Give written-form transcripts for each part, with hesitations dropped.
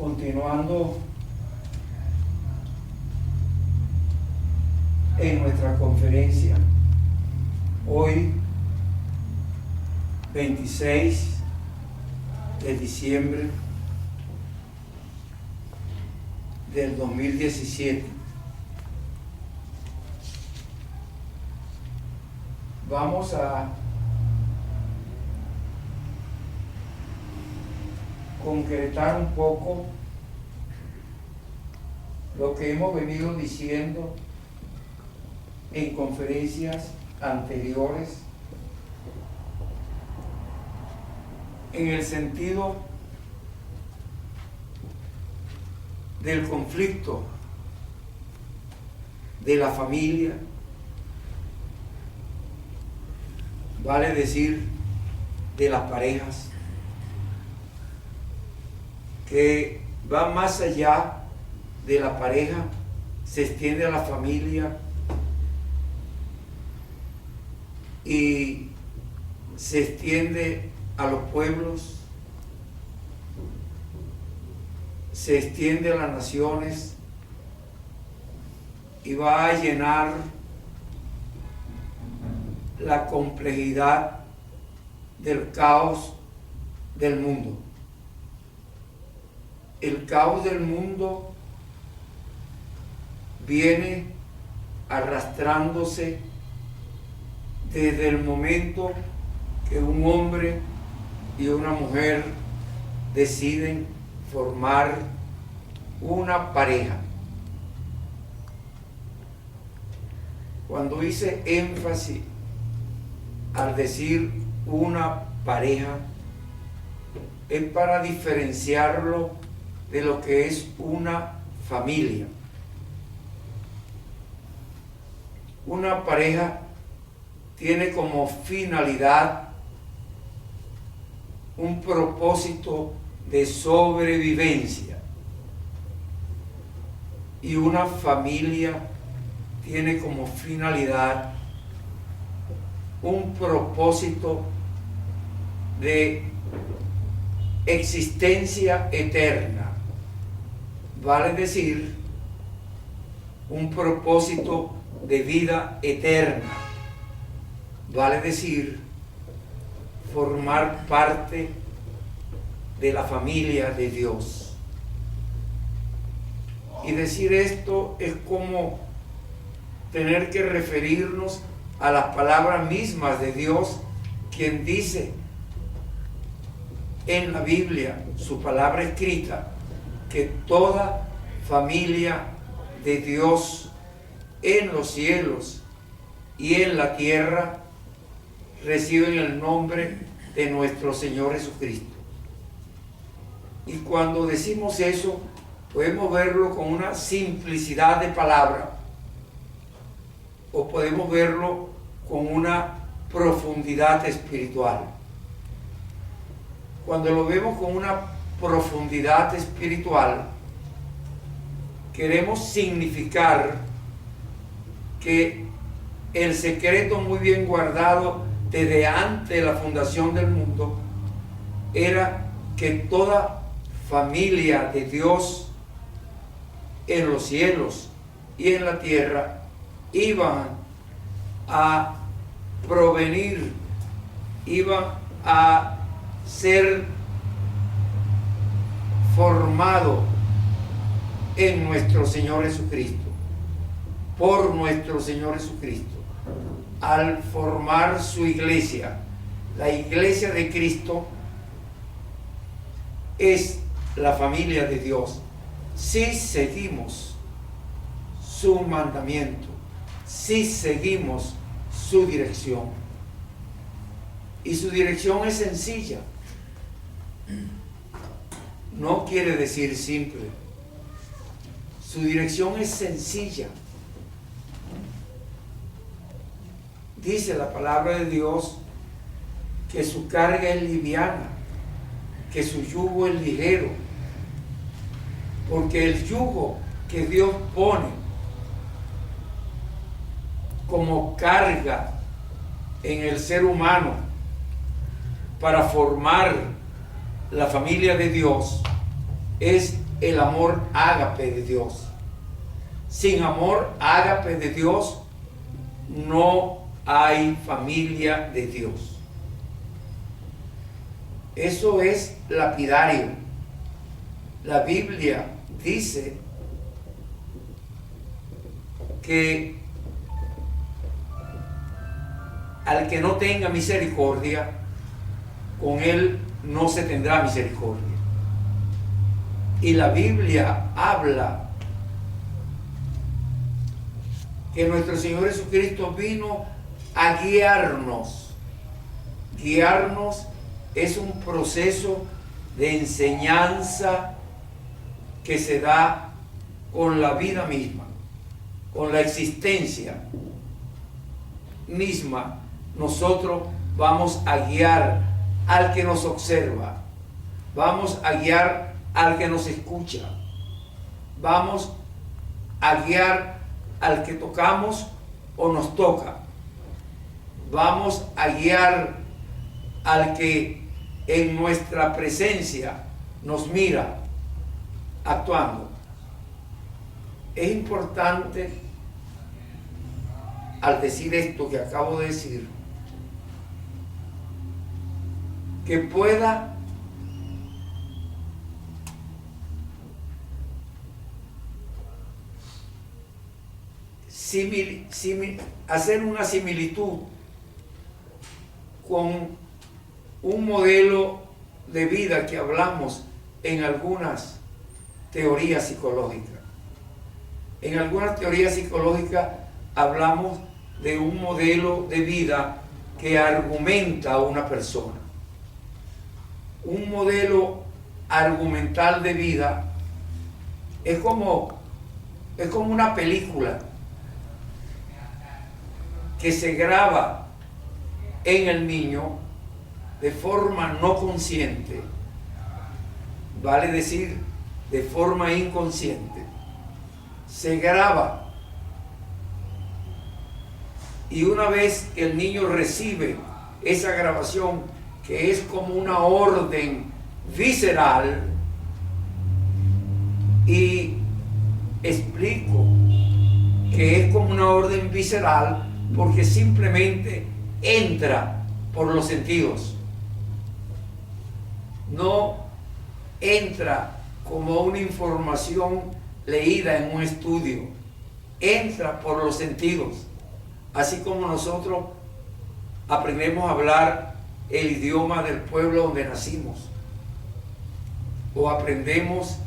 Continuando en nuestra conferencia, hoy 26 de diciembre del 2017. Vamos a concretar un poco lo que hemos venido diciendo en conferencias anteriores, en el sentido del conflicto de la familia, vale decir, de las parejas, que va más allá de la pareja, se extiende a la familia y se extiende a los pueblos, se extiende a las naciones y va a llenar la complejidad del caos del mundo. El caos del mundo viene arrastrándose desde el momento que un hombre y una mujer deciden formar una pareja. Cuando hice énfasis al decir una pareja, es para diferenciarlo de lo que es una familia. Una pareja tiene como finalidad un propósito de sobrevivencia y una familia tiene como finalidad un propósito de existencia eterna, vale decir, un propósito de vida eterna, vale decir, formar parte de la familia de Dios. Y decir esto es como tener que referirnos a las palabras mismas de Dios, quien dice en la Biblia, su palabra escrita, que toda familia de Dios en los cielos y en la tierra reciben el nombre de nuestro Señor Jesucristo. Y cuando decimos eso, podemos verlo con una simplicidad de palabra o podemos verlo con una profundidad espiritual. Cuando lo vemos con una profundidad espiritual, queremos significar que el secreto muy bien guardado desde antes de la fundación del mundo era que toda familia de Dios en los cielos y en la tierra iban a provenir, iban a ser formado en nuestro Señor Jesucristo, por nuestro Señor Jesucristo, al formar su iglesia. La iglesia de Cristo es la familia de Dios si seguimos su mandamiento, si seguimos su dirección. Y su dirección es sencilla. No quiere decir simple. Su dirección es sencilla. Dice la palabra de Dios que su carga es liviana, que su yugo es ligero, porque el yugo que Dios pone como carga en el ser humano para formar la familia de Dios es el amor ágape de Dios. Sin amor ágape de Dios no hay familia de Dios. Eso es lapidario. La Biblia dice que al que no tenga misericordia, con él no se tendrá misericordia. Y la Biblia habla que nuestro Señor Jesucristo vino a guiarnos. Guiarnos es un proceso de enseñanza que se da con la vida misma, con la existencia misma. Nosotros vamos a guiar al que nos observa, vamos a guiar al que nos escucha, vamos a guiar al que tocamos o nos toca, vamos a guiar al que en nuestra presencia nos mira actuando. Es importante, al decir esto que acabo de decir, que pueda hacer una similitud con un modelo de vida que hablamos en algunas teorías psicológicas. En algunas teorías psicológicas hablamos de un modelo de vida que argumenta a una persona. Un modelo argumental de vida es como una película que se graba en el niño de forma no consciente, vale decir, de forma inconsciente. Se graba, y una vez el niño recibe esa grabación, que es como una orden visceral, y explico que es como una orden visceral porque simplemente entra por los sentidos, no entra como una información leída en un estudio, entra por los sentidos, así como nosotros aprendemos a hablar el idioma del pueblo donde nacimos, o aprendemos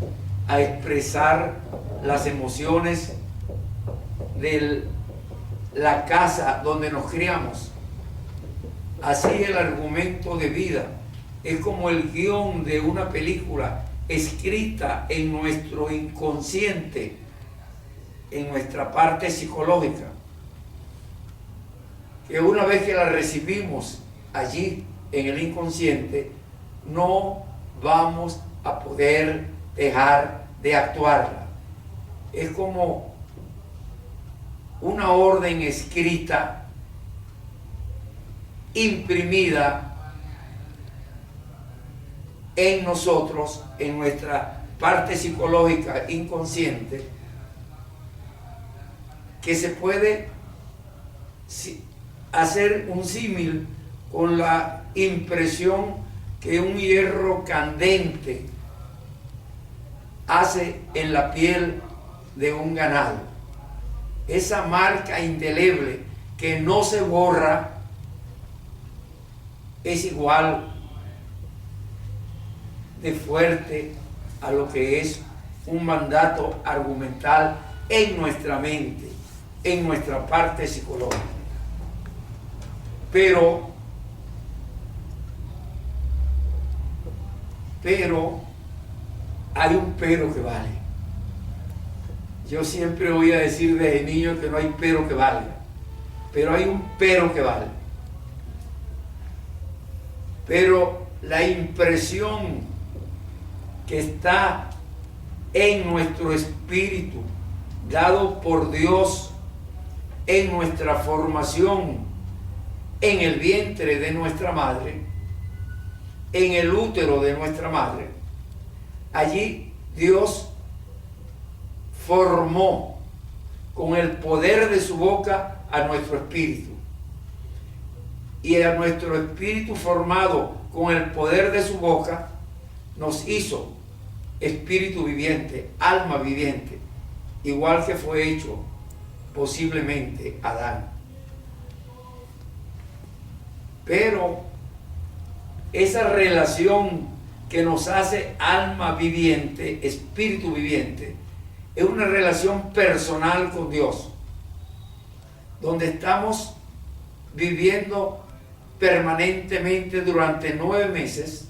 a expresar las emociones de la casa donde nos criamos. Así el argumento de vida es como el guión de una película escrita en nuestro inconsciente, en nuestra parte psicológica, que una vez que la recibimos allí en el inconsciente, no vamos a poder dejar de actuarla. Es como una orden escrita, imprimida en nosotros, en nuestra parte psicológica inconsciente, que se puede hacer un símil con la impresión que un hierro candente hace en la piel de un ganado. Esa marca indeleble que no se borra es igual de fuerte a lo que es un mandato argumental en nuestra mente, en nuestra parte psicológica. Pero hay un pero que vale. Yo siempre voy a decir desde niño que no hay pero que valga, pero hay un pero que vale. Pero la impresión que está en nuestro espíritu, dado por Dios en nuestra formación, en el vientre de nuestra madre, en el útero de nuestra madre, allí Dios formó con el poder de su boca a nuestro espíritu. Y a nuestro espíritu formado con el poder de su boca nos hizo espíritu viviente, alma viviente, igual que fue hecho posiblemente Adán. Pero esa relación que nos hace alma viviente, espíritu viviente, es una relación personal con Dios, donde estamos viviendo permanentemente durante 9 meses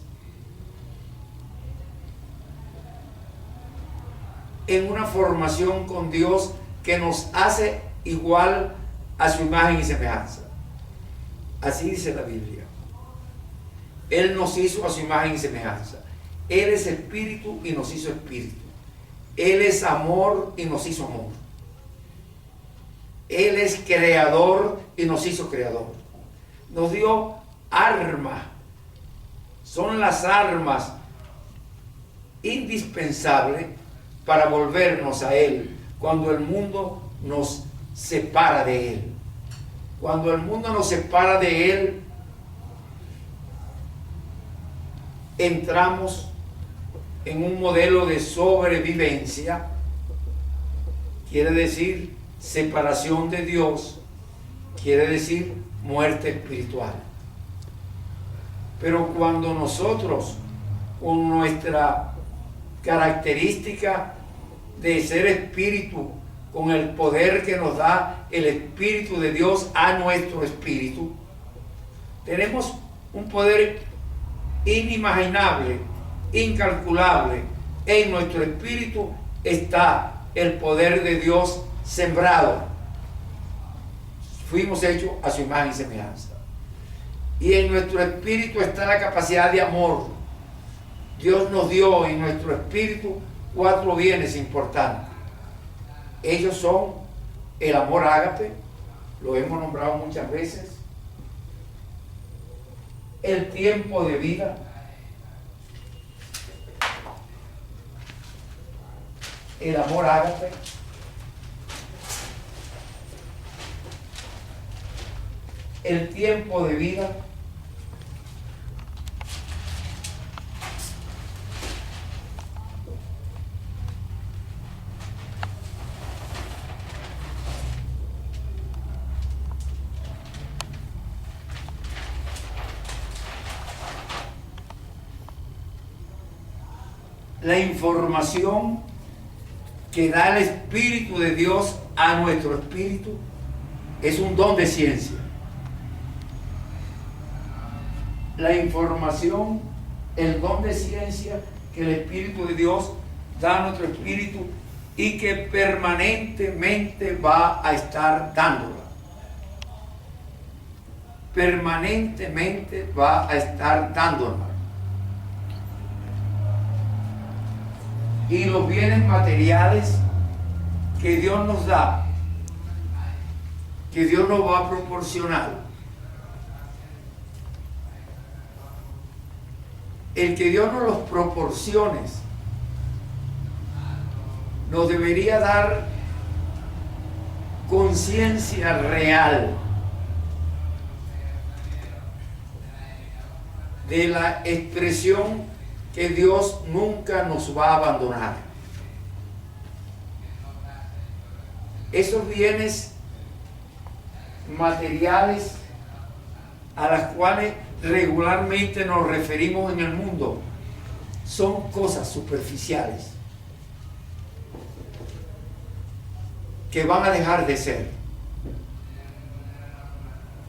en una formación con Dios que nos hace igual a su imagen y semejanza. Así dice la Biblia. Él nos hizo a su imagen y semejanza. Él es espíritu y nos hizo espíritu. Él es amor y nos hizo amor. Él es creador y nos hizo creador. Nos dio armas. Son las armas indispensables para volvernos a Él cuando el mundo nos separa de Él. Cuando el mundo nos separa de Él, entramos en un modelo de sobrevivencia, quiere decir separación de Dios, quiere decir muerte espiritual. Pero cuando nosotros, con nuestra característica de ser espíritu, con el poder que nos da el Espíritu de Dios a nuestro espíritu, tenemos un poder inimaginable, incalculable. En nuestro espíritu está el poder de Dios sembrado. Fuimos hechos a su imagen y semejanza. Y en nuestro espíritu está la capacidad de amor. Dios nos dio en nuestro espíritu 4 bienes importantes. Ellos son el amor ágape, lo hemos nombrado muchas veces, el tiempo de vida, el amor ágape, el tiempo de vida, la información que da el Espíritu de Dios a nuestro espíritu es un don de ciencia. La información, el don de ciencia que el Espíritu de Dios da a nuestro espíritu y que permanentemente va a estar dándola. Permanentemente va a estar dándola. Y los bienes materiales que Dios nos da, que Dios nos va a proporcionar, el que Dios nos los proporcione nos debería dar conciencia real de la expresión que Dios nunca nos va a abandonar. Esos bienes materiales a las cuales regularmente nos referimos en el mundo son cosas superficiales que van a dejar de ser.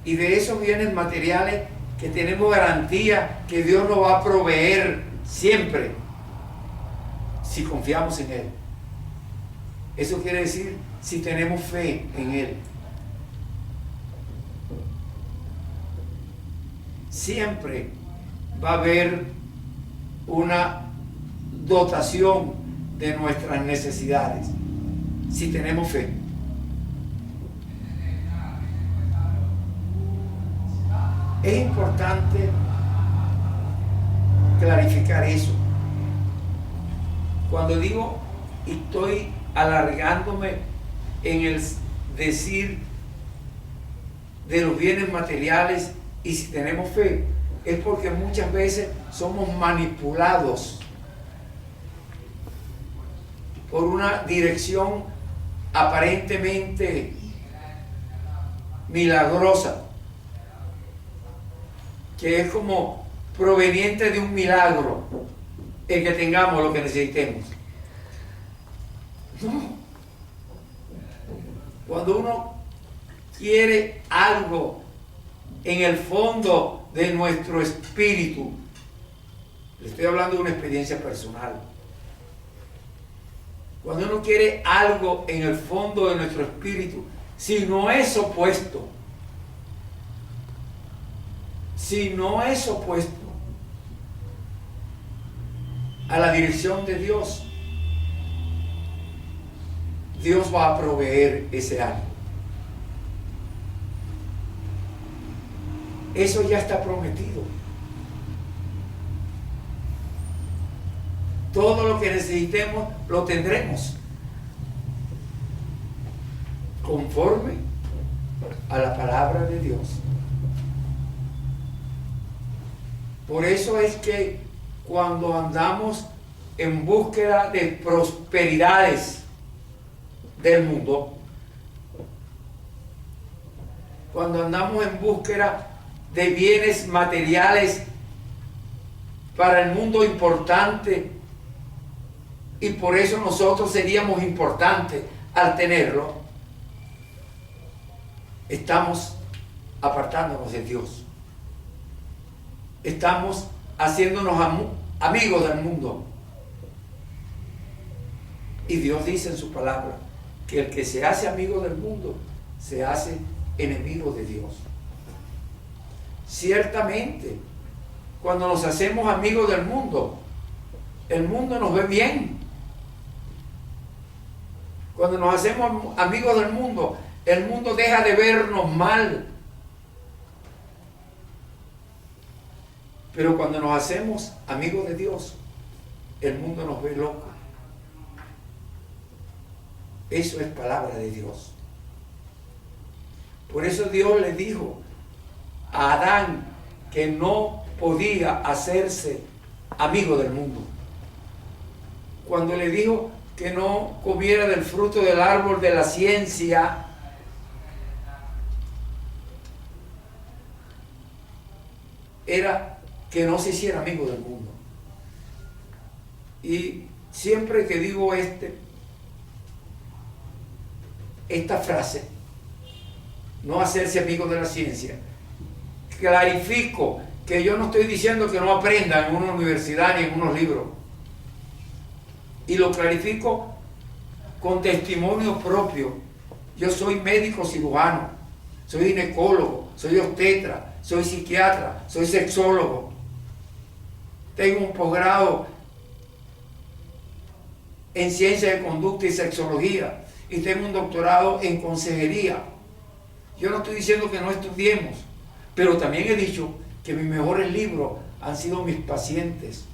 Y de esos bienes materiales que tenemos garantía que Dios nos va a proveer siempre, si confiamos en Él. Eso quiere decir si tenemos fe en Él. Siempre va a haber una dotación de nuestras necesidades, si tenemos fe. Es importante clarificar eso. Cuando digo y estoy alargándome en el decir de los bienes materiales y si tenemos fe, es porque muchas veces somos manipulados por una dirección aparentemente milagrosa, que es como proveniente de un milagro el que tengamos lo que necesitemos. No. Cuando uno quiere algo en el fondo de nuestro espíritu, le estoy hablando de una experiencia personal. Cuando uno quiere algo en el fondo de nuestro espíritu, si no es opuesto, a la dirección de Dios, Dios va a proveer ese algo. Eso ya está prometido. Todo lo que necesitemos lo tendremos conforme a la palabra de Dios. Por eso es que cuando andamos en búsqueda de prosperidades del mundo, cuando andamos en búsqueda de bienes materiales para el mundo importante, y por eso nosotros seríamos importantes al tenerlo, estamos apartándonos de Dios. Estamos haciéndonos amigos del mundo. Y Dios dice en su palabra que el que se hace amigo del mundo se hace enemigo de Dios. Ciertamente, cuando nos hacemos amigos del mundo, el mundo nos ve bien. Cuando nos hacemos amigos del mundo, el mundo deja de vernos mal. Pero cuando nos hacemos amigos de Dios, el mundo nos ve locos. Eso es palabra de Dios. Por eso Dios le dijo a Adán que no podía hacerse amigo del mundo. Cuando le dijo que no comiera del fruto del árbol de la ciencia, era que no se hiciera amigo del mundo. Y siempre que digo esta frase, no hacerse amigo de la ciencia, clarifico que yo no estoy diciendo que no aprendan en una universidad ni en unos libros. Y lo clarifico con testimonio propio. Yo soy médico cirujano, soy ginecólogo, soy obstetra, soy psiquiatra, soy sexólogo. Tengo un posgrado en ciencia de conducta y sexología y tengo un doctorado en consejería. Yo no estoy diciendo que no estudiemos, pero también he dicho que mis mejores libros han sido mis pacientes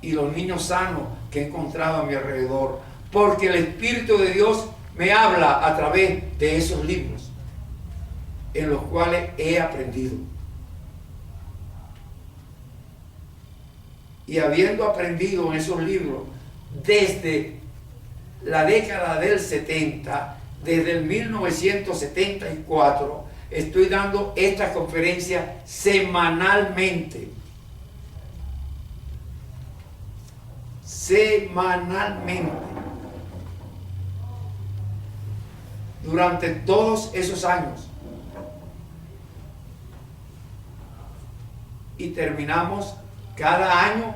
y los niños sanos que he encontrado a mi alrededor, porque el Espíritu de Dios me habla a través de esos libros en los cuales he aprendido. Y habiendo aprendido en esos libros desde la década del 70, desde el 1974, estoy dando estas conferencias semanalmente. Durante todos esos años. Y terminamos cada año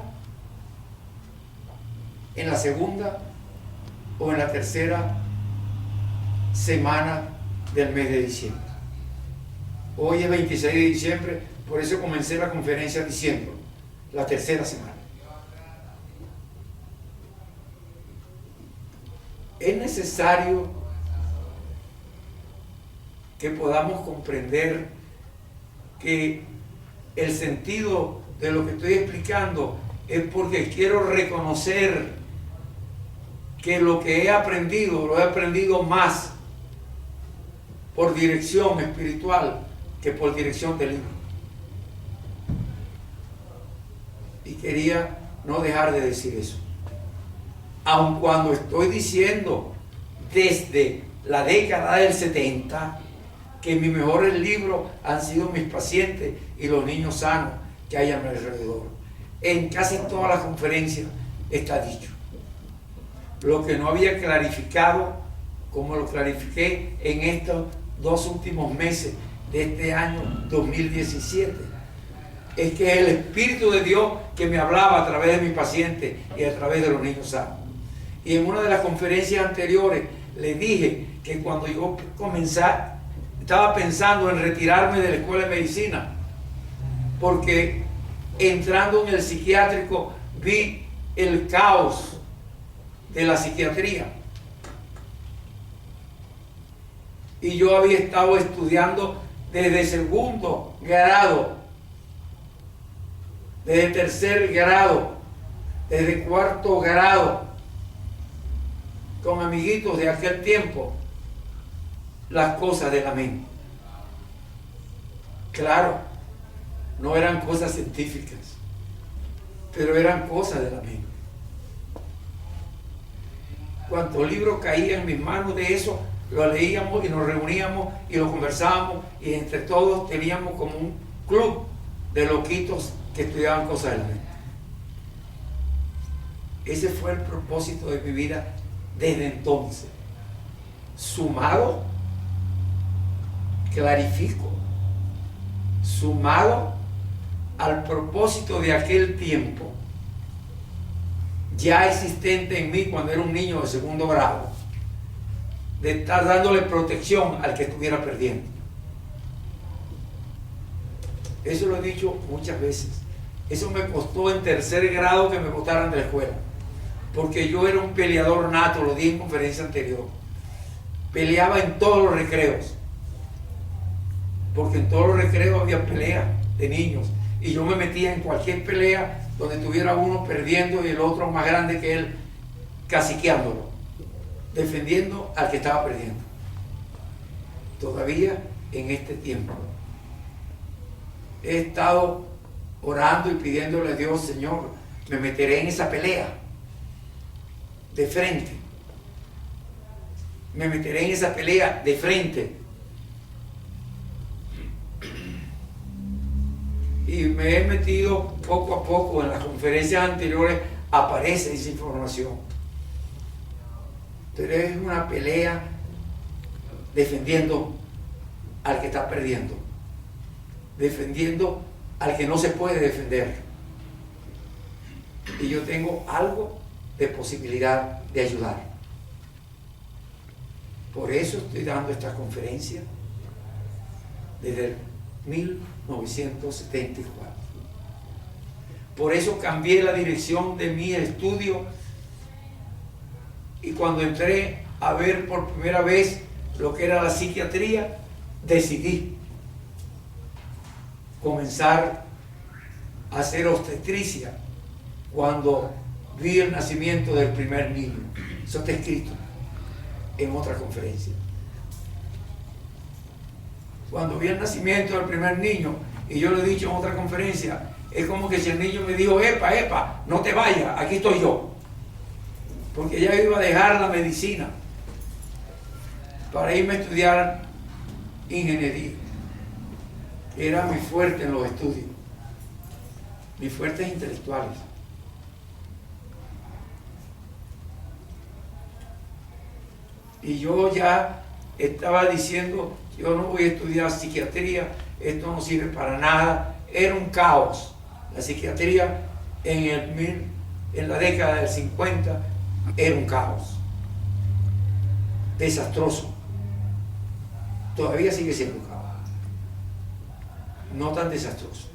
en la segunda o en la tercera semana del mes de diciembre. Hoy es 26 de diciembre, por eso comencé la conferencia diciendo la tercera semana. Es necesario que podamos comprender que el sentido de lo que estoy explicando es porque quiero reconocer que lo que he aprendido, lo he aprendido más por dirección espiritual que por dirección del libro. Y quería no dejar de decir eso. Aun cuando estoy diciendo desde la década del 70 que mis mejores libros han sido mis pacientes y los niños sanos que hay a mi alrededor. En casi todas las conferencias está dicho. Lo que no había clarificado, como lo clarifiqué en estos 2 últimos meses de este año 2017, es que es el Espíritu de Dios que me hablaba a través de mis pacientes y a través de los niños sanos. Y en una de las conferencias anteriores le dije que cuando yo estaba pensando en retirarme de la escuela de medicina, porque entrando en el psiquiátrico vi el caos de la psiquiatría. Y yo había estado estudiando desde segundo grado, desde tercer grado, desde cuarto grado, con amiguitos de aquel tiempo, las cosas de la mente. Claro, no eran cosas científicas, pero eran cosas de la mente. Cuantos libros caían en mis manos de eso, lo leíamos y nos reuníamos y lo conversábamos, y entre todos teníamos como un club de loquitos que estudiaban cosas de la mente. Ese fue el propósito de mi vida desde entonces. Sumado, clarifico, sumado al propósito de aquel tiempo ya existente en mí cuando era un niño de segundo grado, de estar dándole protección al que estuviera perdiendo. Eso lo he dicho muchas veces. Eso me costó en tercer grado que me botaran de la escuela, porque yo era un peleador nato, lo dije en conferencia anterior. Peleaba en todos los recreos, porque en todos los recreos había peleas de niños, y yo me metía en cualquier pelea donde tuviera uno perdiendo y el otro más grande que él caciqueándolo, defendiendo al que estaba perdiendo. Todavía en este tiempo he estado orando y pidiéndole a Dios: Señor, me meteré en esa pelea de frente, me meteré en esa pelea de frente. Y me he metido poco a poco. En las conferencias anteriores aparece esa información, pero es una pelea defendiendo al que está perdiendo, defendiendo al que no se puede defender, y yo tengo algo de posibilidad de ayudar. Por eso estoy dando esta conferencia desde el 1974. Por eso cambié la dirección de mi estudio, y cuando entré a ver por primera vez lo que era la psiquiatría, decidí comenzar a hacer obstetricia cuando vi el nacimiento del primer niño. Eso está escrito en otra conferencia. Cuando vi el nacimiento del primer niño, y yo lo he dicho en otra conferencia, es como que si el niño me dijo: epa, no te vayas, aquí estoy yo. Porque ya iba a dejar la medicina para irme a estudiar ingeniería. Era muy fuerte en los estudios, mis fuertes intelectuales. Y yo ya estaba diciendo: yo no voy a estudiar psiquiatría, esto no sirve para nada. Era un caos. La psiquiatría en la década del 50 era un caos desastroso. Todavía sigue siendo un caos, no tan desastroso.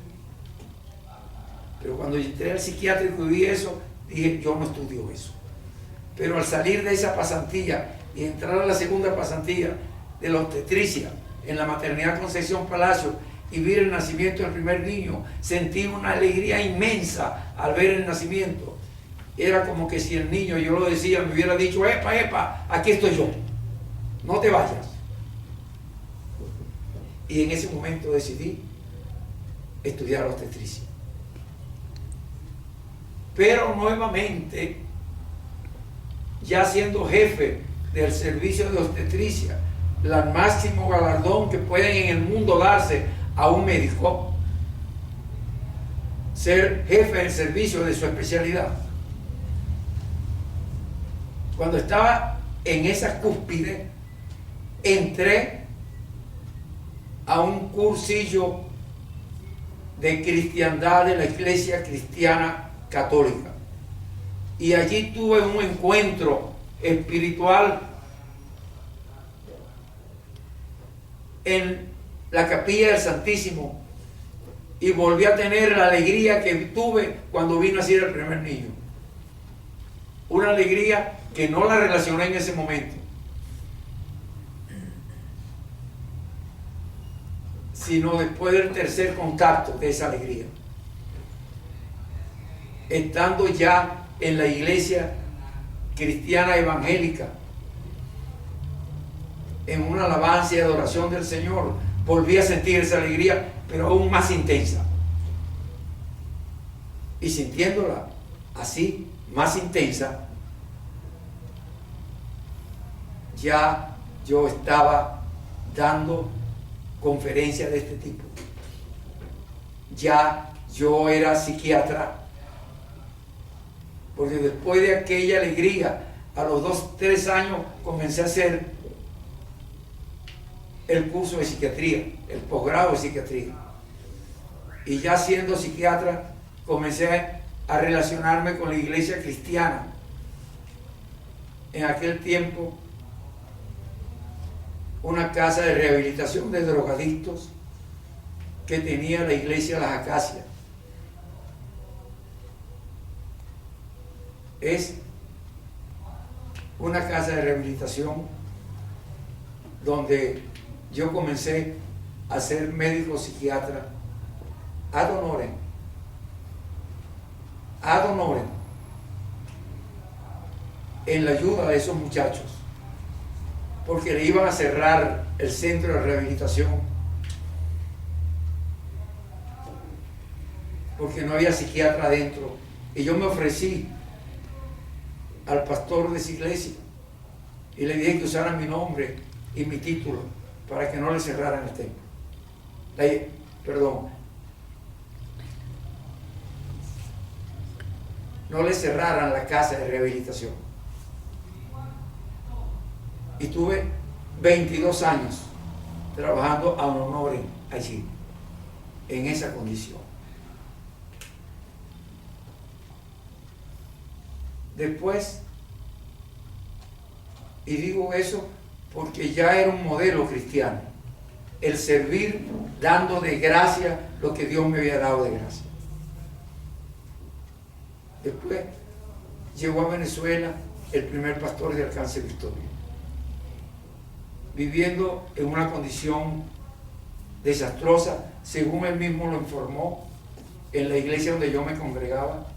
Pero cuando entré al psiquiátrico y vi eso, dije: yo no estudio eso. Pero al salir de esa pasantía y entrar a la segunda pasantía de la obstetricia en la maternidad Concepción Palacio, y vi el nacimiento del primer niño, sentí una alegría inmensa al ver el nacimiento. Era como que si el niño, yo lo decía, me hubiera dicho: epa, epa, aquí estoy yo, no te vayas. Y en ese momento decidí estudiar obstetricia. Pero nuevamente, ya siendo jefe del servicio de obstetricia, el máximo galardón que pueden en el mundo darse a un médico, ser jefe del servicio de su especialidad. Cuando estaba en esa cúspide, entré a un cursillo de cristiandad de la Iglesia Cristiana Católica, y allí tuve un encuentro espiritual en la capilla del Santísimo, y volví a tener la alegría que tuve cuando vi nacer el primer niño. Una alegría que no la relacioné en ese momento, sino después del tercer contacto de esa alegría, estando ya en la iglesia cristiana evangélica, en una alabanza y adoración del Señor, volví a sentir esa alegría, pero aún más intensa. Y sintiéndola así, más intensa, ya yo estaba dando conferencias de este tipo. Ya yo era psiquiatra, porque después de aquella alegría, a los 2-3 años comencé a hacer el curso de psiquiatría, el posgrado de psiquiatría. Y ya siendo psiquiatra, comencé a relacionarme con la iglesia cristiana. En aquel tiempo, una casa de rehabilitación de drogadictos que tenía la iglesia Las Acacias. Es una casa de rehabilitación donde yo comencé a ser médico psiquiatra ad honorem, en la ayuda de esos muchachos, porque le iban a cerrar el centro de rehabilitación, porque no había psiquiatra adentro. Y yo me ofrecí al pastor de esa iglesia y le dije que usaran mi nombre y mi título para que no le cerraran el templo. No le cerraran la casa de rehabilitación. Y tuve 22 años trabajando a honorem allí, en esa condición. Después, y digo eso porque ya era un modelo cristiano, el servir dando de gracia lo que Dios me había dado de gracia. Después llegó a Venezuela el primer pastor de Alcance Victoria, viviendo en una condición desastrosa, según él mismo lo informó, en la iglesia donde yo me congregaba,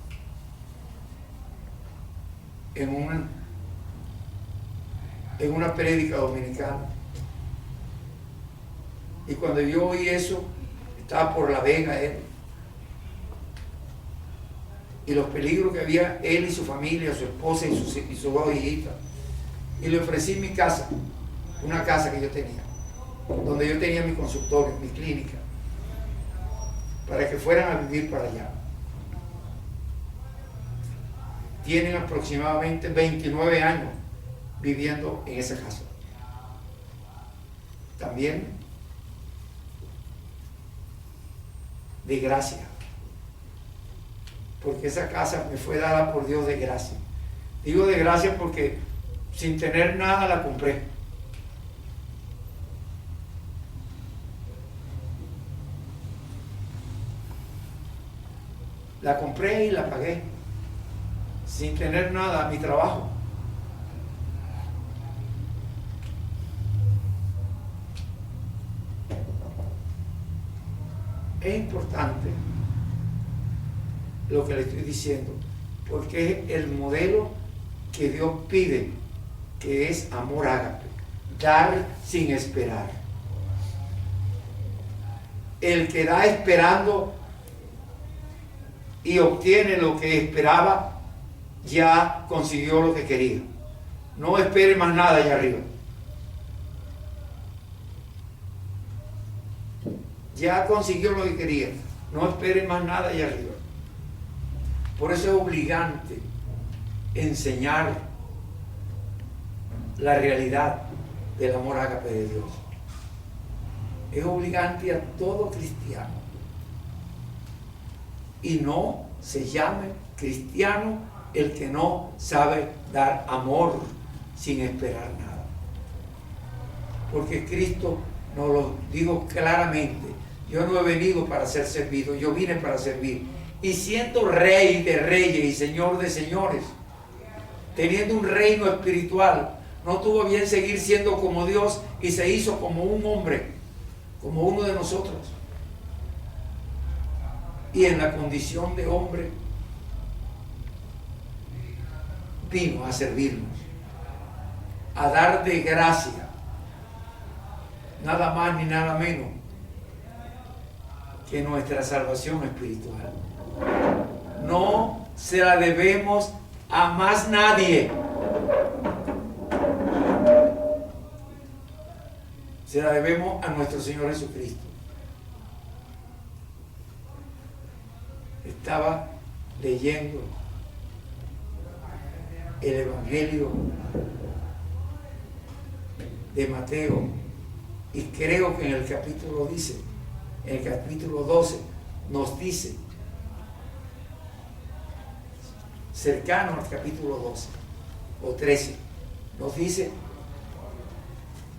en una prédica dominicana. Y cuando yo oí eso, estaba por La Vega él, y los peligros que había él y su familia, su esposa y sus dos hijitas. Y le ofrecí mi casa, una casa que yo tenía, donde yo tenía mi consultorio, mi clínica, para que fueran a vivir para allá. Tienen aproximadamente 29 años viviendo en esa casa. También de gracia, porque esa casa me fue dada por Dios de gracia. Digo de gracia porque sin tener nada la compré. La compré y la pagué sin tener nada, mi trabajo. Es importante lo que le estoy diciendo, porque es el modelo que Dios pide, que es amor ágape, dar sin esperar. El que da esperando y obtiene lo que esperaba, ya consiguió lo que quería. No espere más nada allá arriba. Ya consiguió lo que quería. No espere más nada allá arriba. Por eso es obligante enseñar la realidad del amor ágape de Dios. Es obligante a todo cristiano. Y no se llame cristiano el que no sabe dar amor sin esperar nada. Porque Cristo nos lo dijo claramente: yo no he venido para ser servido, yo vine para servir. Y siendo rey de reyes y señor de señores, teniendo un reino espiritual, no tuvo bien seguir siendo como Dios y se hizo como un hombre, como uno de nosotros. Y en la condición de hombre vino a servirnos, a dar de gracia, nada más ni nada menos que nuestra salvación espiritual. No se la debemos a más nadie. Se la debemos a nuestro Señor Jesucristo. Estaba leyendo el Evangelio de Mateo y creo que en el capítulo 12 nos dice, cercano al capítulo 12 o 13, nos dice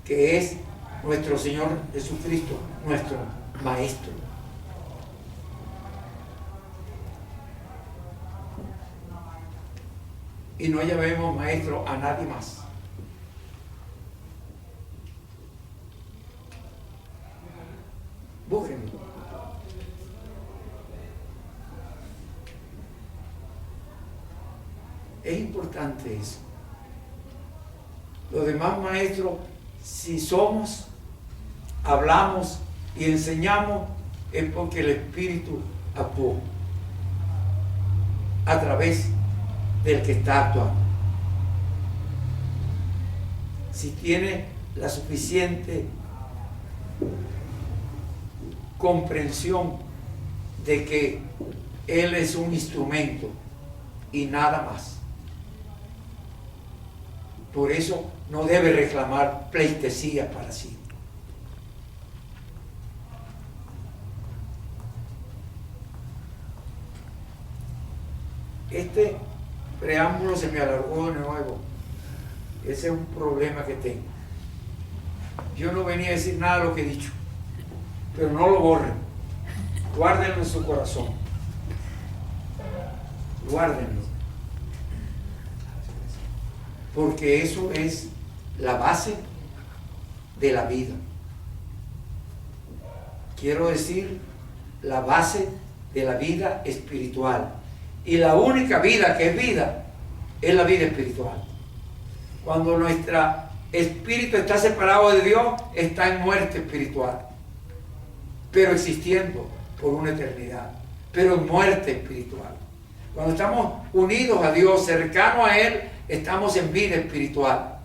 que es nuestro Señor Jesucristo, nuestro Maestro. Y no llamemos maestro a nadie más. Búsquenlo. Es importante eso. Los demás maestros, si somos, hablamos y enseñamos, es porque el Espíritu actuó a través del que está actuando. Si tiene la suficiente comprensión de que Él es un instrumento y nada más. Por eso no debe reclamar pleitesía para sí. Este preámbulo se me alargó de nuevo. Ese es un problema que tengo. Yo no venía a decir nada de lo que he dicho, pero no lo borren. Guárdenlo en su corazón. Guárdenlo. Porque eso es la base de la vida. Quiero decir, la base de la vida espiritual. Y la única vida que es vida es la vida espiritual. Cuando nuestro espíritu está separado de Dios, está en muerte espiritual, pero existiendo por una eternidad, pero en muerte espiritual. Cuando estamos unidos a Dios, cercanos a Él, estamos en vida espiritual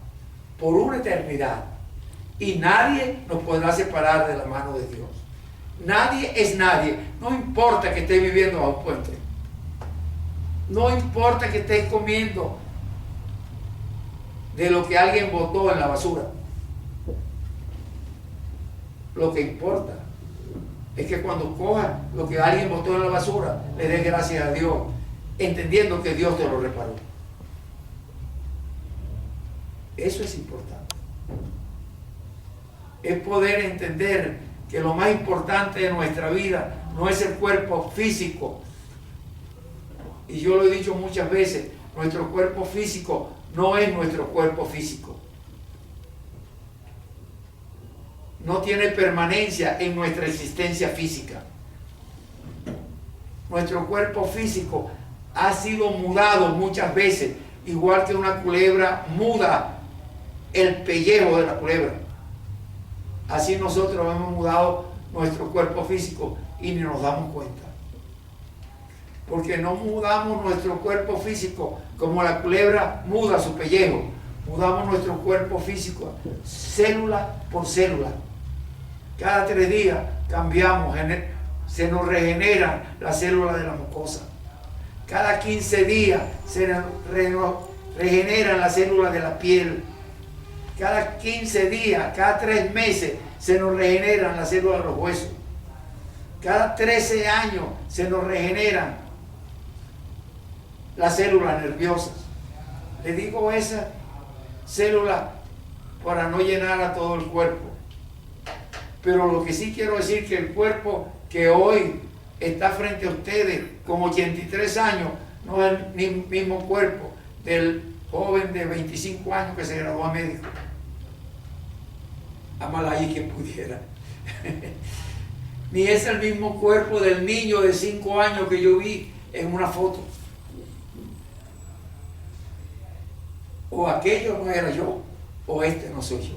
por una eternidad, y nadie nos podrá separar de la mano de Dios. Nadie es nadie. No importa que estés viviendo bajo un puente, no importa que estés comiendo de lo que alguien botó en la basura. Lo que importa es que cuando cojas lo que alguien botó en la basura, le des gracias a Dios, entendiendo que Dios te lo reparó. Eso es importante. Es poder entender que lo más importante de nuestra vida no es el cuerpo físico. Y yo lo he dicho muchas veces, nuestro cuerpo físico no es nuestro cuerpo físico. No tiene permanencia en nuestra existencia física. Nuestro cuerpo físico ha sido mudado muchas veces, igual que una culebra muda el pellejo de la culebra. Así nosotros hemos mudado nuestro cuerpo físico y ni nos damos cuenta. Porque no mudamos nuestro cuerpo físico como la culebra muda su pellejo. Mudamos nuestro cuerpo físico célula por célula. Cada 3 días cambiamos, se nos regeneran las células de la mucosa. Cada 15 días se nos regeneran las células de la piel. Cada 15 días, cada 3 meses se nos regeneran las células de los huesos. Cada 13 años se nos regeneran las células nerviosas. Le digo esas células para no llenar a todo el cuerpo. Pero lo que sí quiero decir que el cuerpo que hoy está frente a ustedes con 83 años no es el mismo cuerpo del joven de 25 años que se graduó a médico. Amala ahí quien pudiera. Ni es el mismo cuerpo del niño de 5 años que yo vi en una foto. O aquello no era yo, o este no soy yo.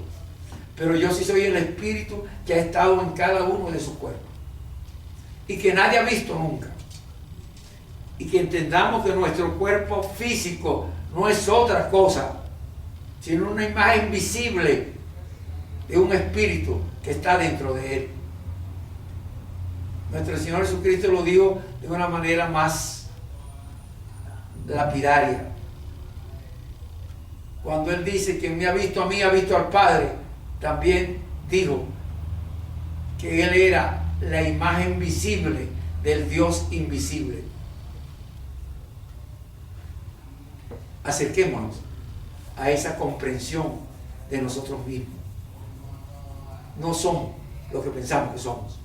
Pero yo sí soy el espíritu que ha estado en cada uno de sus cuerpos. Y que nadie ha visto nunca. Y que entendamos que nuestro cuerpo físico no es otra cosa, sino una imagen visible de un espíritu que está dentro de él. Nuestro Señor Jesucristo lo dijo de una manera más lapidaria. Cuando Él dice que me ha visto a mí, ha visto al Padre, también dijo que Él era la imagen visible del Dios invisible. Acerquémonos a esa comprensión de nosotros mismos. No somos lo que pensamos que somos.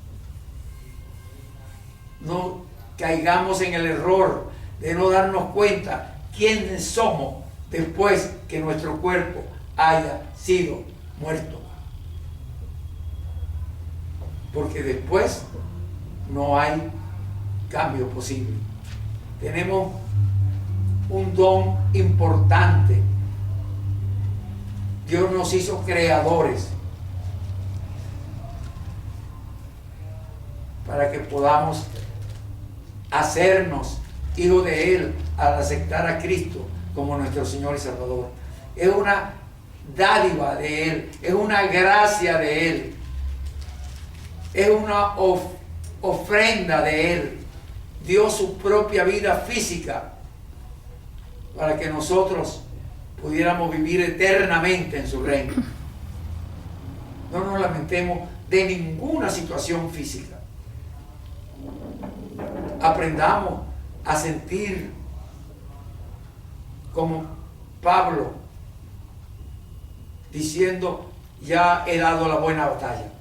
No caigamos en el error de no darnos cuenta quiénes somos después que nuestro cuerpo haya sido muerto. Porque después no hay cambio posible. Tenemos un don importante. Dios nos hizo creadores para que podamos hacernos hijos de Él al aceptar a Cristo como nuestro Señor y Salvador. Es una dádiva de Él, es una gracia de Él, es una ofrenda de Él. Dio su propia vida física para que nosotros pudiéramos vivir eternamente en su reino. No nos lamentemos de ninguna situación física. Aprendamos a sentir como Pablo, diciendo: ya he dado la buena batalla.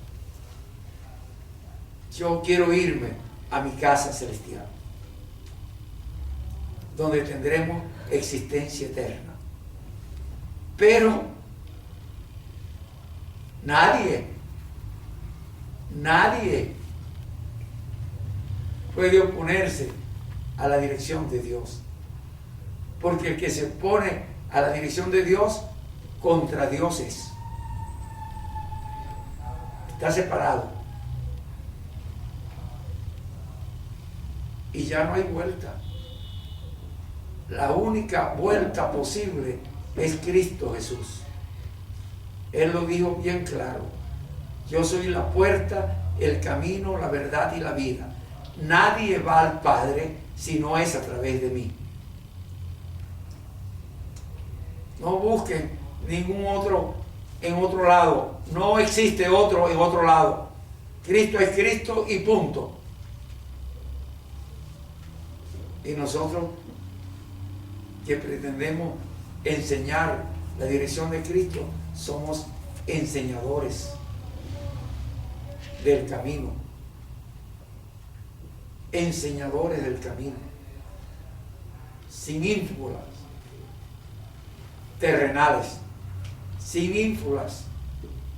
Yo quiero irme a mi casa celestial, donde tendremos existencia eterna. Pero nadie puede oponerse a la dirección de Dios. Porque el que se opone a la dirección de Dios, contra Dios es. Está separado. Y ya no hay vuelta. La única vuelta posible es Cristo Jesús. Él lo dijo bien claro: yo soy la puerta, el camino, la verdad y la vida. Nadie va al Padre si no es a través de mí. No busquen ningún otro en otro lado. No existe otro en otro lado. Cristo es Cristo y punto. Y nosotros que pretendemos enseñar la dirección de Cristo, somos enseñadores del camino. Enseñadores del camino. Sin ínfulas terrenales, sin ínfulas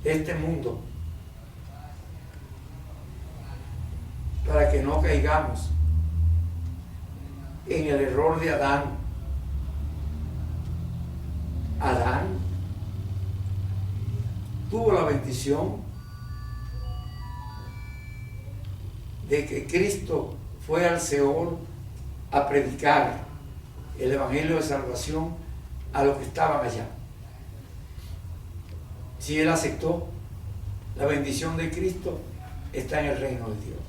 de este mundo, para que no caigamos en el error de Adán. Adán tuvo la bendición de que Cristo fue al Seol a predicar el evangelio de salvación a los que estaban allá. Si él aceptó, la bendición de Cristo está en el reino de Dios.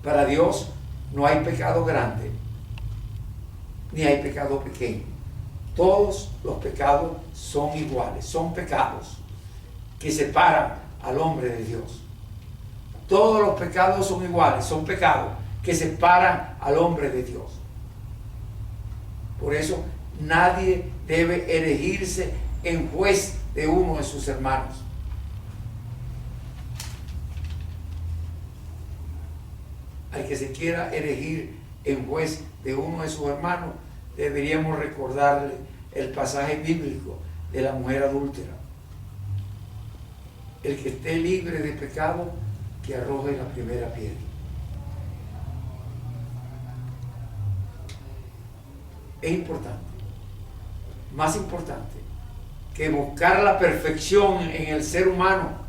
Para Dios no hay pecado grande, ni hay pecado pequeño. Todos los pecados son iguales, son pecados que separan al hombre de Dios. Todos los pecados son iguales, son pecados que separan al hombre de Dios. Por eso nadie debe erigirse en juez de uno de sus hermanos. Al que se quiera erigir en juez de uno de sus hermanos, deberíamos recordarle el pasaje bíblico de la mujer adúltera. El que esté libre de pecado, que arroje la primera piedra. Es importante, más importante que buscar la perfección en el ser humano,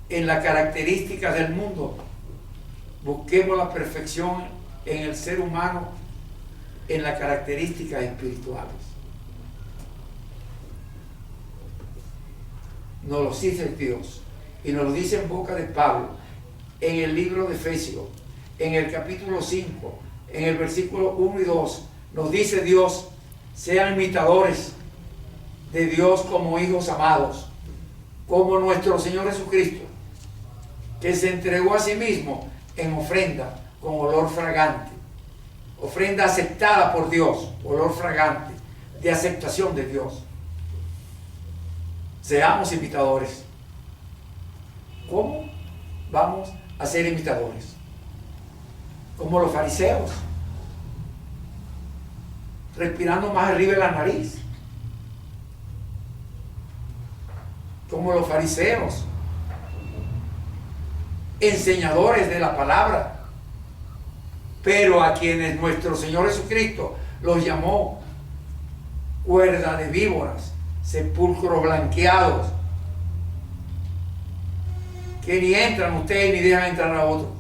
en las características del mundo. Busquemos la perfección en el ser humano, en las características espirituales. Nos lo dice Dios y nos lo dice en boca de Pablo en el libro de Efesios, en el capítulo 5, en el versículo 1 y 2. Nos dice Dios: sean imitadores de Dios como hijos amados, como nuestro Señor Jesucristo, que se entregó a sí mismo en ofrenda con olor fragante, ofrenda aceptada por Dios, olor fragante, de aceptación de Dios. Seamos imitadores. ¿Cómo vamos a ser imitadores? Como los fariseos, respirando más arriba de la nariz. Como los fariseos, enseñadores de la palabra, pero a quienes nuestro Señor Jesucristo los llamó cuerda de víboras, sepulcros blanqueados, que ni entran ustedes ni dejan entrar a otros,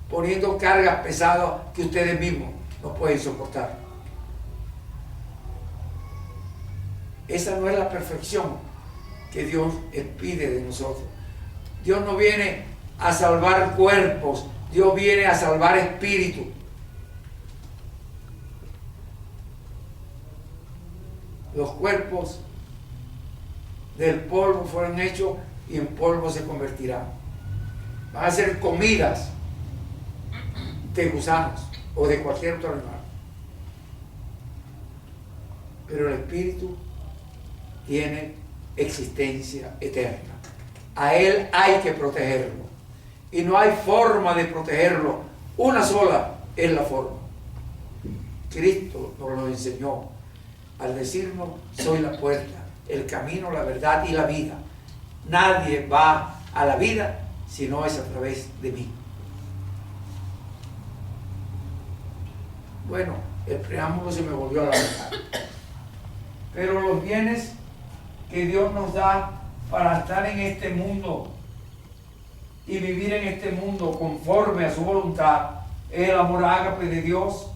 poniendo cargas pesadas que ustedes mismos no pueden soportar. Esa no es la perfección que Dios pide de nosotros. Dios no viene a salvar cuerpos, Dios viene a salvar espíritu. Los cuerpos del polvo fueron hechos y en polvo se convertirán. Van a ser comidas de gusanos o de cualquier otro animal. Pero el espíritu tiene existencia eterna. A él hay que protegerlo. Y no hay forma de protegerlo. Una sola es la forma. Cristo nos lo enseñó al decirnos: soy la puerta, el camino, la verdad y la vida. Nadie va a la vida si no es a través de mí. Bueno, el preámbulo se me volvió a la mitad. Pero los bienes que Dios nos da para estar en este mundo y vivir en este mundo conforme a su voluntad es el amor ágape de Dios,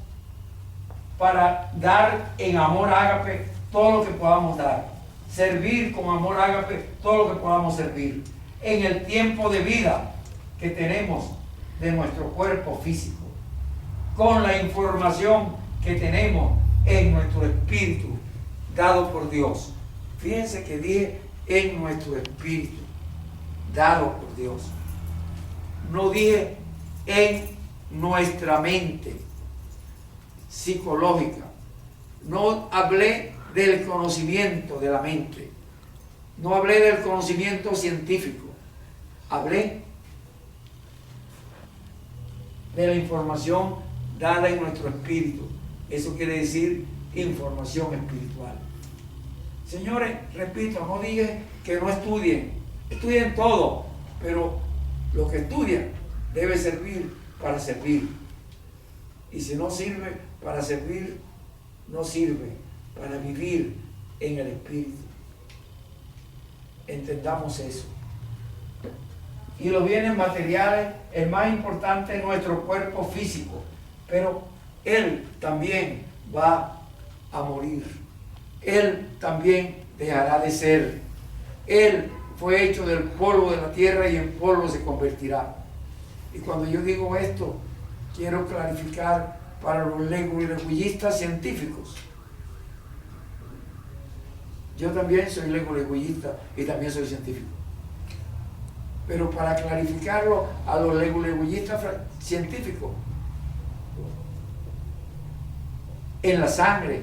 para dar en amor ágape todo lo que podamos dar, servir con amor ágape todo lo que podamos servir en el tiempo de vida que tenemos de nuestro cuerpo físico, con la información que tenemos en nuestro espíritu dado por Dios. Fíjense que dije en nuestro espíritu dado por Dios, no dije en nuestra mente psicológica, no hablé del conocimiento de la mente, no hablé del conocimiento científico, hablé de la información dada en nuestro espíritu. Eso quiere decir información espiritual. Señores, repito, no dije que no estudien, estudien todo, pero los que estudian debe servir para servir. Y si no sirve para servir, no sirve para vivir en el Espíritu. Entendamos eso. Y los bienes materiales, el más importante es nuestro cuerpo físico, pero él también va a morir. Él también dejará de ser. Él fue hecho del polvo de la tierra y en polvo se convertirá. Y cuando yo digo esto, quiero clarificar para los leguleyistas científicos. Yo también soy leguleyista y también soy científico. Pero para clarificarlo a los leguleyistas científicos, en la sangre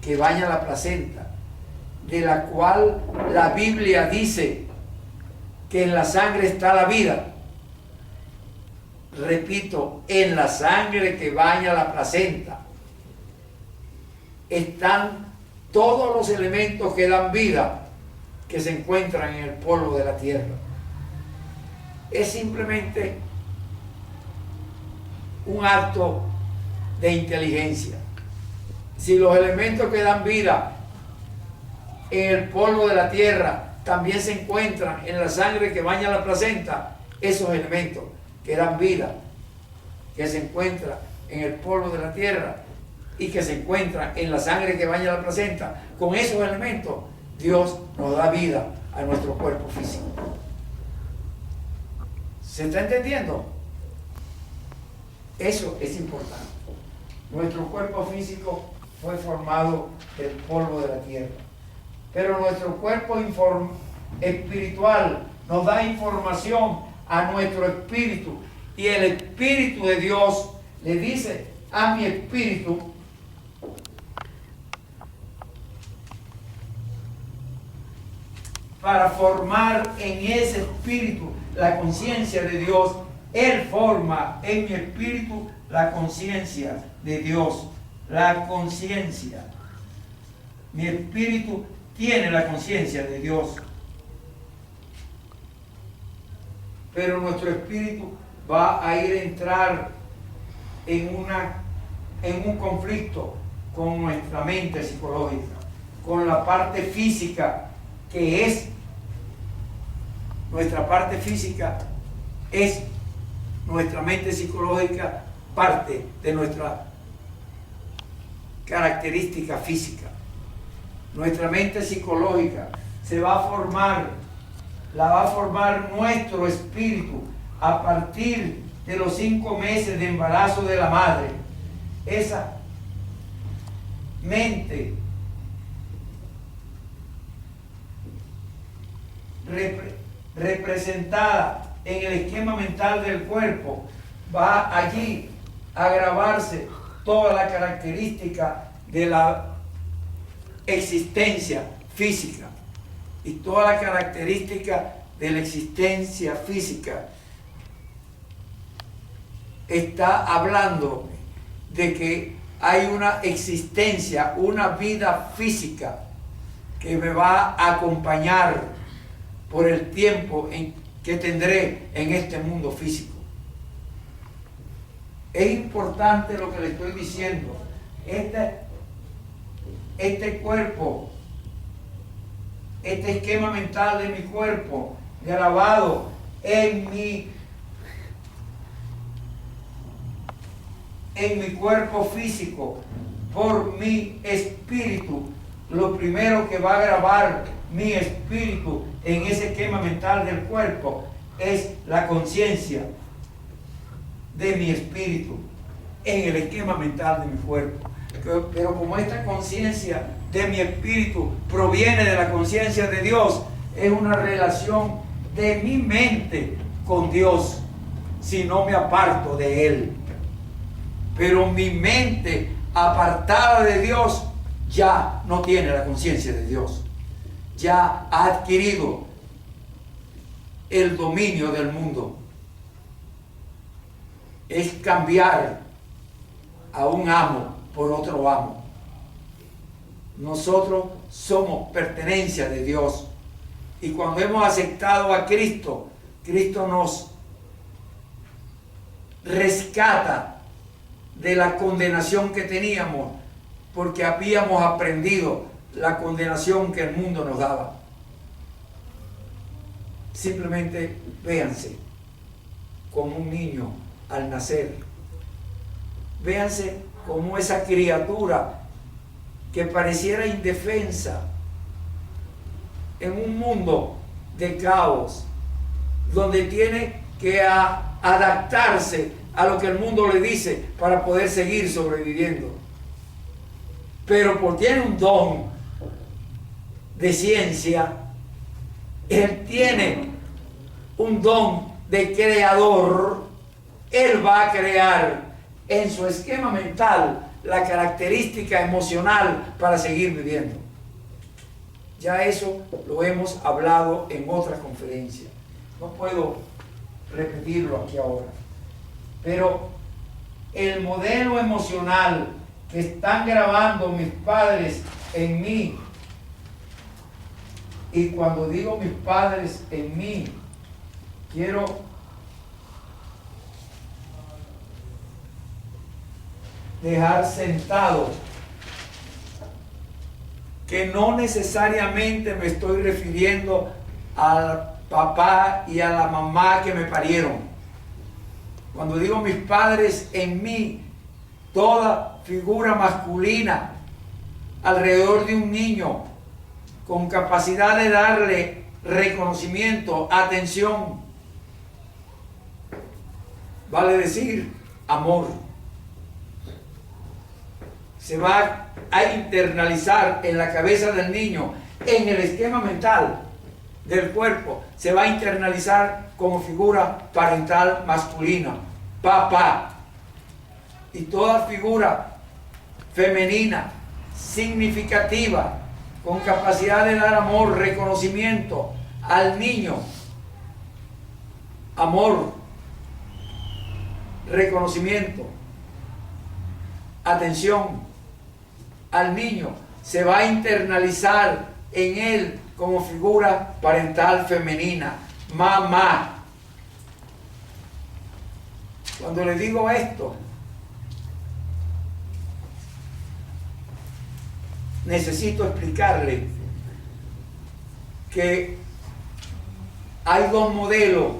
que baña la placenta, de la cual la Biblia dice que en la sangre está la vida. Repito, en la sangre que baña la placenta están todos los elementos que dan vida que se encuentran en el polvo de la tierra. Es simplemente un acto de inteligencia. Si los elementos que dan vida en el polvo de la tierra también se encuentran en la sangre que baña la placenta, esos elementos que dan vida, que se encuentran en el polvo de la tierra y que se encuentran en la sangre que baña la placenta, con esos elementos Dios nos da vida a nuestro cuerpo físico. ¿Se está entendiendo? Eso es importante. Nuestro cuerpo físico fue formado del polvo de la tierra, pero nuestro cuerpo espiritual nos da información a nuestro espíritu, y el Espíritu de Dios le dice a mi espíritu: para formar en ese espíritu la conciencia de Dios. Él forma en mi espíritu la conciencia de Dios. La conciencia. Mi espíritu tiene la conciencia de Dios. Pero nuestro espíritu va a ir a entrar en un conflicto con nuestra mente psicológica, con la parte física, que es nuestra parte física, es nuestra mente psicológica, parte de nuestra característica física. Nuestra mente psicológica se va a formar, la va a formar nuestro espíritu a partir de los 5 meses de embarazo de la madre. Esa mente representada en el esquema mental del cuerpo, va allí a grabarse toda la característica de la existencia física, y toda la característica de la existencia física está hablando de que hay una existencia, una vida física que me va a acompañar por el tiempo que tendré en este mundo físico. Es importante lo que le estoy diciendo. Este cuerpo, este esquema mental de mi cuerpo, grabado en mi cuerpo físico por mi espíritu, lo primero que va a grabar mi espíritu en ese esquema mental del cuerpo es la conciencia de mi espíritu en el esquema mental de mi cuerpo. Pero como esta conciencia de mi espíritu proviene de la conciencia de Dios, es una relación de mi mente con Dios, si no me aparto de Él. Pero mi mente apartada de Dios ya no tiene la conciencia de Dios, ya ha adquirido el dominio del mundo. Es cambiar a un amo por otro amo. Nosotros somos pertenencia de Dios, y cuando hemos aceptado a Cristo, Cristo nos rescata de la condenación que teníamos, porque habíamos aprendido la condenación que el mundo nos daba. Simplemente véanse como un niño al nacer. Véanse como esa criatura que pareciera indefensa en un mundo de caos, donde tiene que adaptarse a lo que el mundo le dice para poder seguir sobreviviendo. Pero porque tiene un don de ciencia, él tiene un don de creador. Él va a crear en su esquema mental la característica emocional para seguir viviendo. Ya eso lo hemos hablado en otra conferencia. No puedo repetirlo aquí ahora. Pero el modelo emocional que están grabando mis padres en mí, y cuando digo mis padres en mí, quiero dejar sentado que no necesariamente me estoy refiriendo al papá y a la mamá que me parieron. Cuando digo mis padres en mí, toda figura masculina alrededor de un niño con capacidad de darle reconocimiento, atención, vale decir amor, se va a internalizar en la cabeza del niño, en el esquema mental del cuerpo, se va a internalizar como figura parental masculina, papá. Y toda figura femenina, significativa, con capacidad de dar amor, reconocimiento al niño, amor, reconocimiento, atención al niño, se va a internalizar en él como figura parental femenina, mamá. Cuando le digo esto, necesito explicarle que hay dos modelos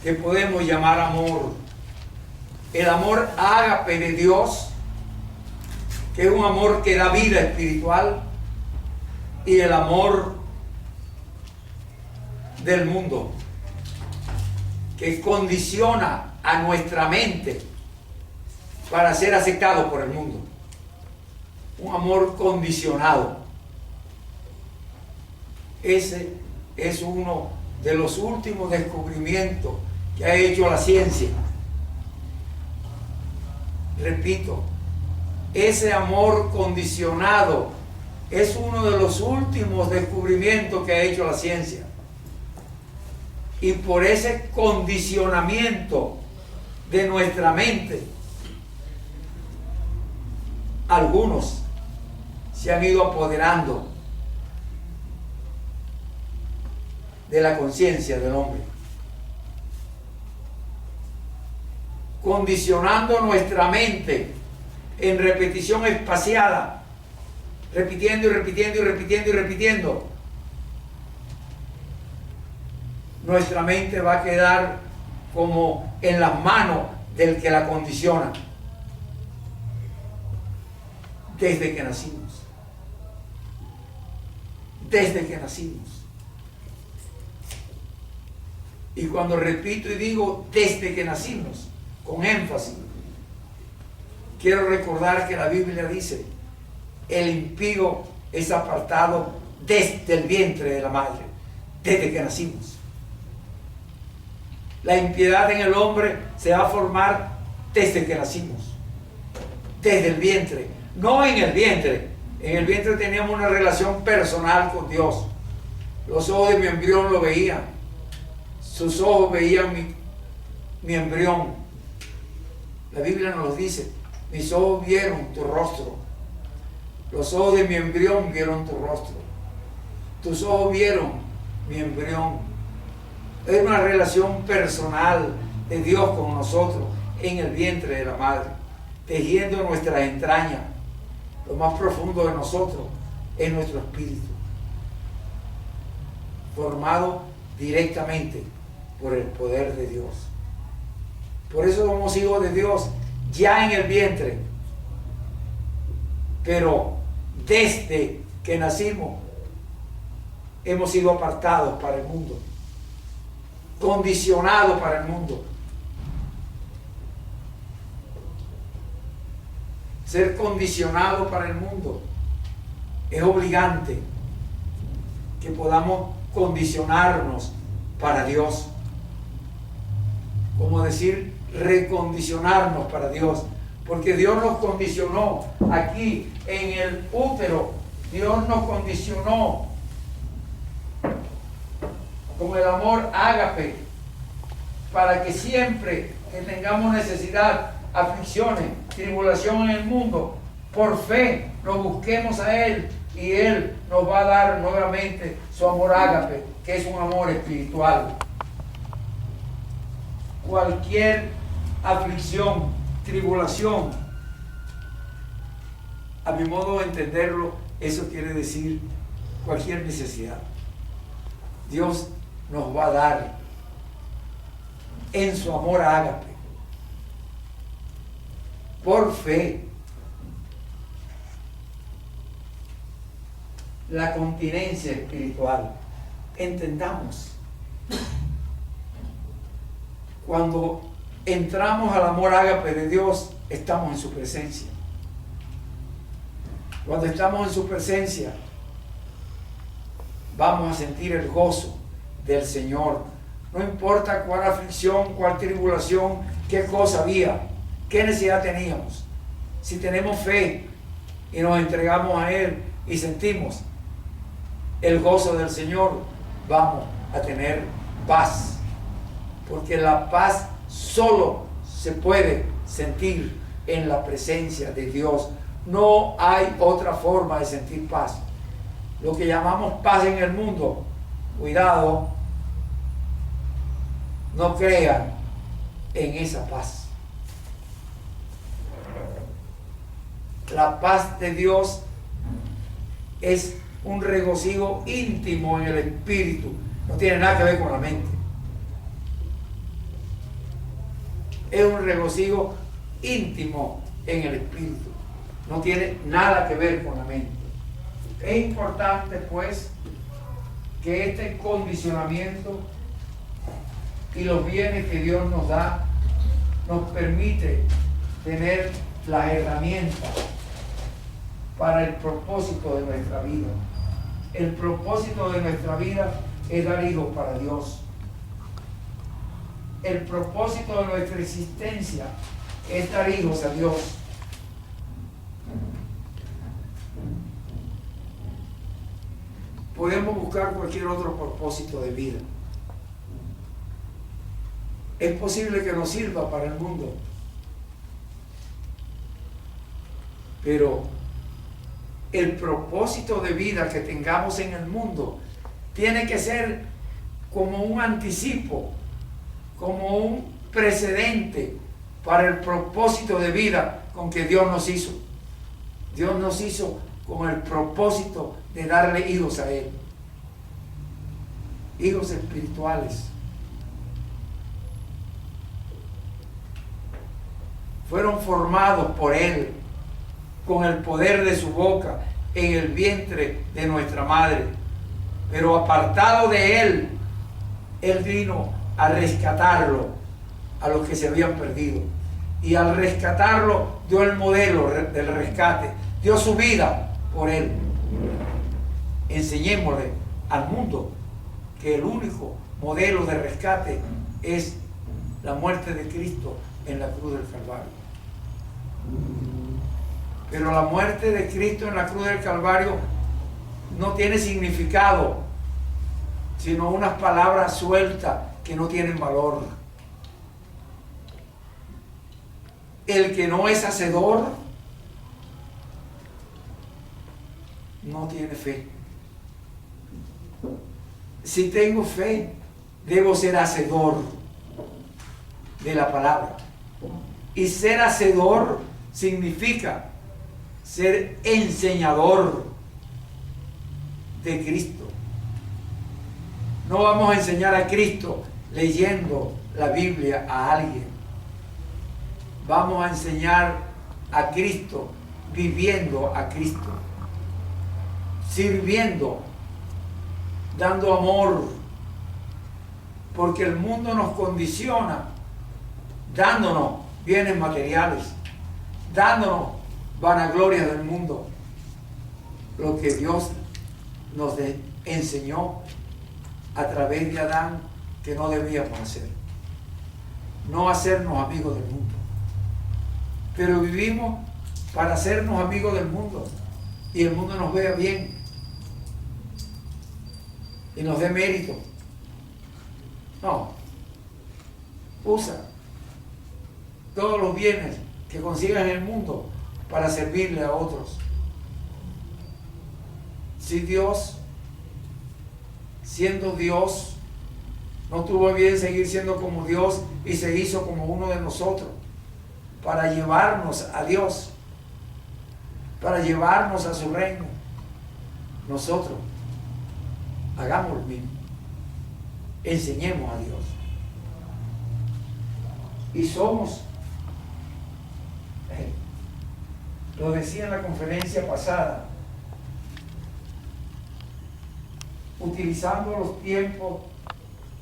que podemos llamar amor. El amor ágape de Dios, que es un amor que da vida espiritual, y el amor del mundo, que condiciona a nuestra mente para ser aceptado por el mundo. Un amor condicionado. Ese es uno de los últimos descubrimientos que ha hecho la ciencia. Repito, ese amor condicionado es uno de los últimos descubrimientos que ha hecho la ciencia. Y por ese condicionamiento de nuestra mente, algunos se han ido apoderando de la conciencia del hombre, condicionando nuestra mente en repetición espaciada, repitiendo y repitiendo y repitiendo y repitiendo. Nuestra mente va a quedar como en las manos del que la condiciona desde que nacimos. Desde que nacimos. Y cuando repito y digo desde que nacimos, con énfasis, quiero recordar que la Biblia dice: el impío es apartado desde el vientre de la madre, desde que nacimos. La impiedad en el hombre se va a formar desde que nacimos, desde el vientre, no en el vientre. En el vientre teníamos una relación personal con Dios. Los ojos de mi embrión lo veían, sus ojos veían mi embrión. La Biblia nos dice: mis ojos vieron tu rostro, los ojos de mi embrión vieron tu rostro, tus ojos vieron mi embrión. Es una relación personal de Dios con nosotros en el vientre de la madre, tejiendo nuestras entrañas, lo más profundo de nosotros, en nuestro espíritu, formado directamente por el poder de Dios. Por eso somos hijos de Dios ya en el vientre, pero desde que nacimos hemos sido apartados para el mundo, condicionados para el mundo. Ser condicionado para el mundo es obligante que podamos condicionarnos para Dios. Como decir, recondicionarnos para Dios. Porque Dios nos condicionó aquí en el útero. Dios nos condicionó con el amor ágape, para que siempre que tengamos necesidad, aflicciones, tribulación en el mundo, por fe nos busquemos a Él y Él nos va a dar nuevamente su amor ágape, que es un amor espiritual. Cualquier aflicción, tribulación, a mi modo de entenderlo, eso quiere decir cualquier necesidad. Dios nos va a dar en su amor ágape, por fe, la continencia espiritual. Entendamos, cuando entramos al amor ágape de Dios, estamos en su presencia. Cuando estamos en su presencia, vamos a sentir el gozo del Señor. No importa cuál aflicción, cuál tribulación, qué cosa había, qué necesidad teníamos. Si tenemos fe y nos entregamos a Él y sentimos el gozo del Señor, vamos a tener paz. Porque la paz solo se puede sentir en la presencia de Dios. No hay otra forma de sentir paz. Lo que llamamos paz en el mundo, cuidado, no crean en esa paz. La paz de Dios es un regocijo íntimo en el espíritu. No tiene nada que ver con la mente. Es un regocijo íntimo en el espíritu. No tiene nada que ver con la mente. Es importante, pues, que este condicionamiento y los bienes que Dios nos da nos permite tener las herramientas para el propósito de nuestra vida. El propósito de nuestra vida es dar hijos para Dios. El propósito de nuestra existencia es dar hijos a Dios. Podemos buscar cualquier otro propósito de vida. Es posible que nos sirva para el mundo, pero el propósito de vida que tengamos en el mundo tiene que ser como un anticipo, como un precedente para el propósito de vida con que Dios nos hizo. Dios nos hizo con el propósito de darle hijos a Él, hijos espirituales. Fueron formados por Él con el poder de su boca en el vientre de nuestra madre, pero apartado de Él, Él vino a rescatarlo a los que se habían perdido, y al rescatarlo dio el modelo del rescate, dio su vida por Él. Enseñémosle al mundo que el único modelo de rescate es la muerte de Cristo en la cruz del Calvario. Pero la muerte de Cristo en la cruz del Calvario no tiene significado, sino unas palabras sueltas que no tienen valor. El que no es hacedor no tiene fe. Si tengo fe, debo ser hacedor. de la palabra. Y ser hacedor significa ser enseñador de Cristo. No vamos a enseñar a Cristo leyendo la Biblia a alguien. Vamos a enseñar a Cristo viviendo a Cristo, sirviendo, dando amor, porque el mundo nos condiciona, dándonos bienes materiales, dándonos vanaglorias del mundo. Lo que Dios nos enseñó a través de Adán que no debíamos hacer. No hacernos amigos del mundo. Pero vivimos para hacernos amigos del mundo y el mundo nos vea bien y nos dé mérito. No. Usa todos los bienes que consigas en el mundo para servirle a otros. Si Dios, siendo Dios, no tuvo bien seguir siendo como Dios y se hizo como uno de nosotros para llevarnos a Dios, para llevarnos a su reino, nosotros hagamos lo mismo, enseñemos a Dios. Y somos, lo decía en la conferencia pasada, utilizando los tiempos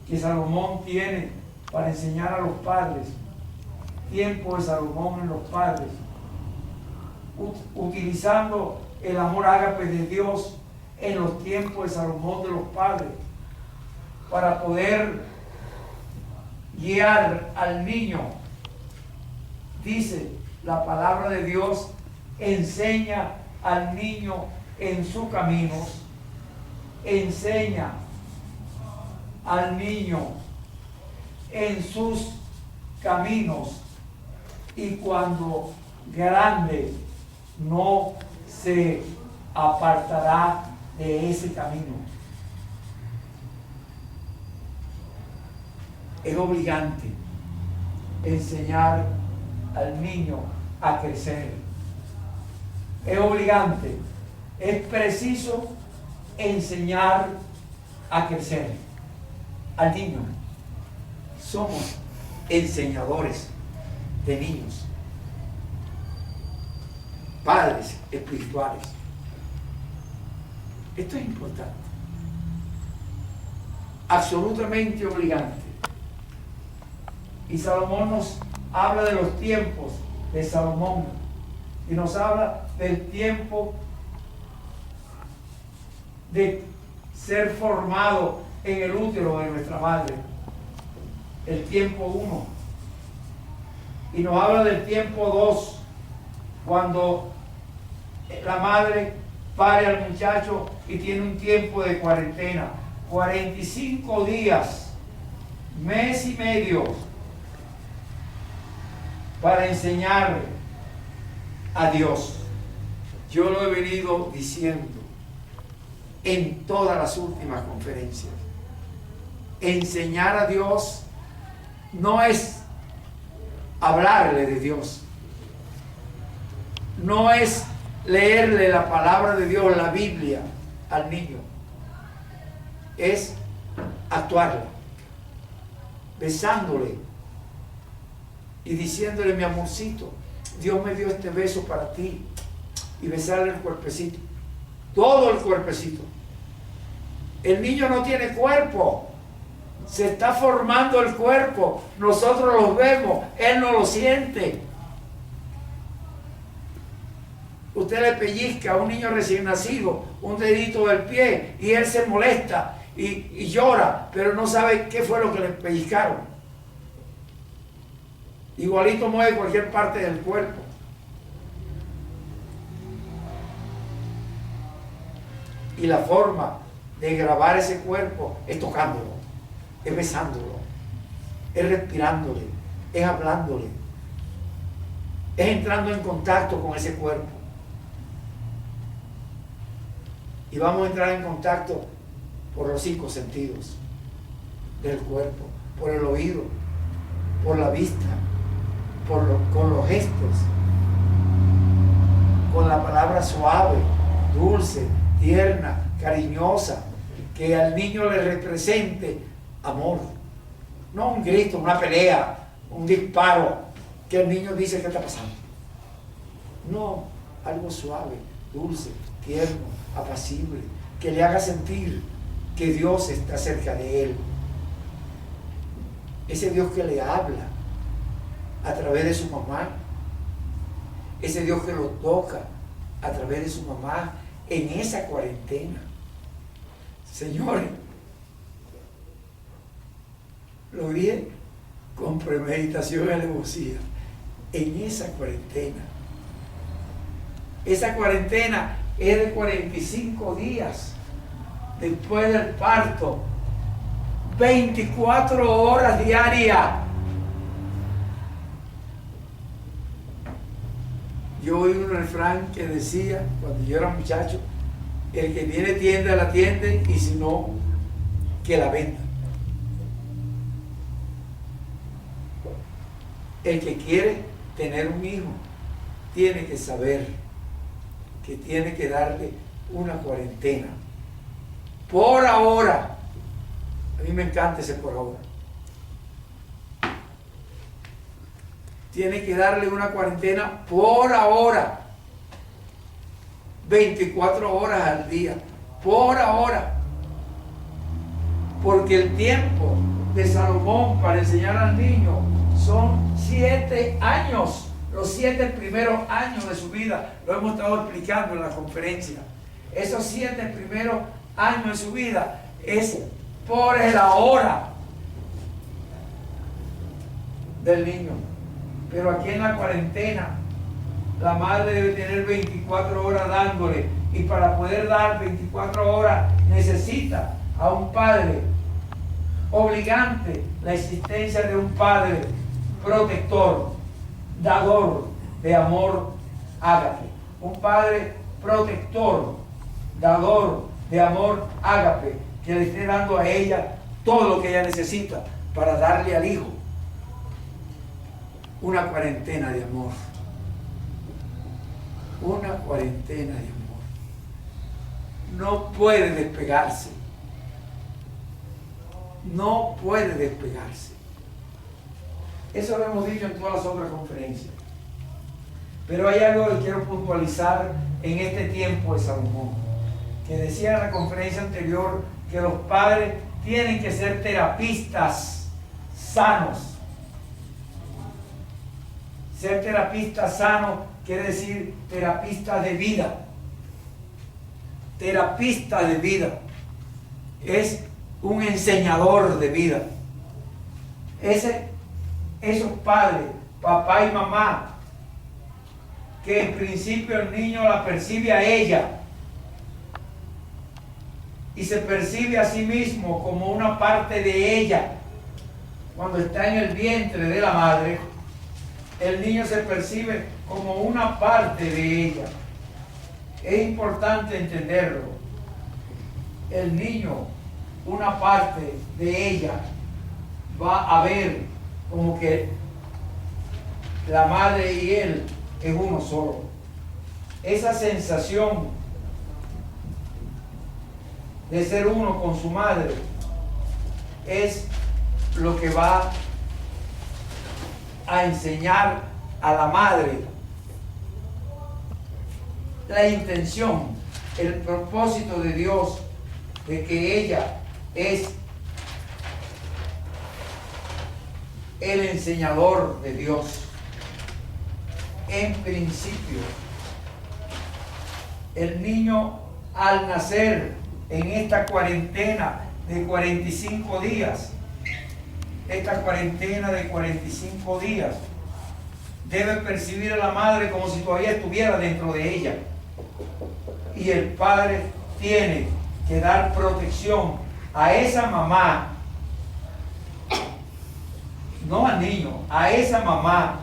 que Salomón tiene para enseñar a los padres, tiempo de Salomón en los padres, utilizando el amor ágape de Dios en los tiempos de Salomón de los padres, para poder guiar al niño. Dice la palabra de Dios, enseña al niño en sus caminos, enseña al niño en sus caminos, y cuando grande no se apartará de ese camino. Es obligante enseñar al niño a crecer. Es obligante, es preciso enseñar a crecer al niño. Somos enseñadores de niños, padres espirituales. Esto es importante, absolutamente obligante. Y Salomón nos habla de los tiempos de Salomón y nos habla del tiempo de ser formado en el útero de nuestra madre, el tiempo 1, y nos habla del tiempo 2, cuando la madre pare al muchacho y tiene un tiempo de cuarentena, 45 días, mes y medio, para enseñarle a Dios. Yo lo he venido diciendo en todas las últimas conferencias. Enseñar a Dios no es hablarle de Dios, no es leerle la palabra de Dios, la Biblia, al niño, es actuarla, besándole y diciéndole: mi amorcito, Dios me dio este beso para ti, y besarle el cuerpecito, todo el cuerpecito. El niño no tiene cuerpo, se está formando el cuerpo, nosotros lo vemos, él no lo siente. Usted le pellizca a un niño recién nacido un dedito del pie y él se molesta y llora, pero no sabe qué fue lo que le pellizcaron. Igualito mueve cualquier parte del cuerpo. Y la forma de grabar ese cuerpo es tocándolo, es besándolo, es respirándole, es hablándole, es entrando en contacto con ese cuerpo. Y vamos a entrar en contacto por los 5 sentidos del cuerpo, por el oído, por la vista, con los gestos, con la palabra suave, dulce, tierna, cariñosa, que al niño le represente amor. No un grito, una pelea, un disparo, que el niño dice: ¿qué está pasando? No, algo suave, dulce, tierno, apacible, que le haga sentir que Dios está cerca de él. Ese Dios que le habla a través de su mamá, ese Dios que lo toca a través de su mamá en esa cuarentena. Señores, lo dije con premeditación y alevosía, en esa cuarentena. Esa cuarentena es de 45 días después del parto, 24 horas diarias. Yo oí un refrán que decía, cuando yo era muchacho: el que tiene tienda la atiende, y si no, que la venda. El que quiere tener un hijo tiene que saber que tiene que darle una cuarentena. Por ahora. A mí me encanta ese por ahora. Tiene que darle una cuarentena por ahora. 24 horas al día. Por ahora. Porque el tiempo de Salomón para enseñar al niño son 7 años. Los 7 primeros años de su vida. Lo hemos estado explicando en la conferencia. Esos 7 primeros años de su vida es por el ahora del niño. Pero aquí en la cuarentena, la madre debe tener 24 horas dándole. Y para poder dar 24 horas necesita a un padre. Obligante la existencia de un padre protector, dador de amor ágape. Un padre protector, dador de amor ágape, que le esté dando a ella todo lo que ella necesita para darle al hijo una cuarentena de amor. Una cuarentena de amor. No puede despegarse. No puede despegarse. Eso lo hemos dicho en todas las otras conferencias. Pero hay algo que quiero puntualizar en este tiempo de Salomón, que decía en la conferencia anterior que los padres tienen que ser terapistas sanos. Ser terapista sano quiere decir terapista de vida. Terapista de vida es un enseñador de vida. Esos padres, papá y mamá, que en principio el niño la percibe a ella y se percibe a sí mismo como una parte de ella. Cuando está en el vientre de la madre, el niño se percibe como una parte de ella. Es importante entenderlo. El niño, una parte de ella, va a ver como que la madre y él es uno solo. Esa sensación de ser uno con su madre es lo que va a enseñar a la madre la intención, el propósito de Dios de que ella es el enseñador de Dios. En principio, el niño al nacer en esta cuarentena de 45 días, esta cuarentena de 45 días, debe percibir a la madre como si todavía estuviera dentro de ella. Y el padre tiene que dar protección a esa mamá, no al niño, a esa mamá,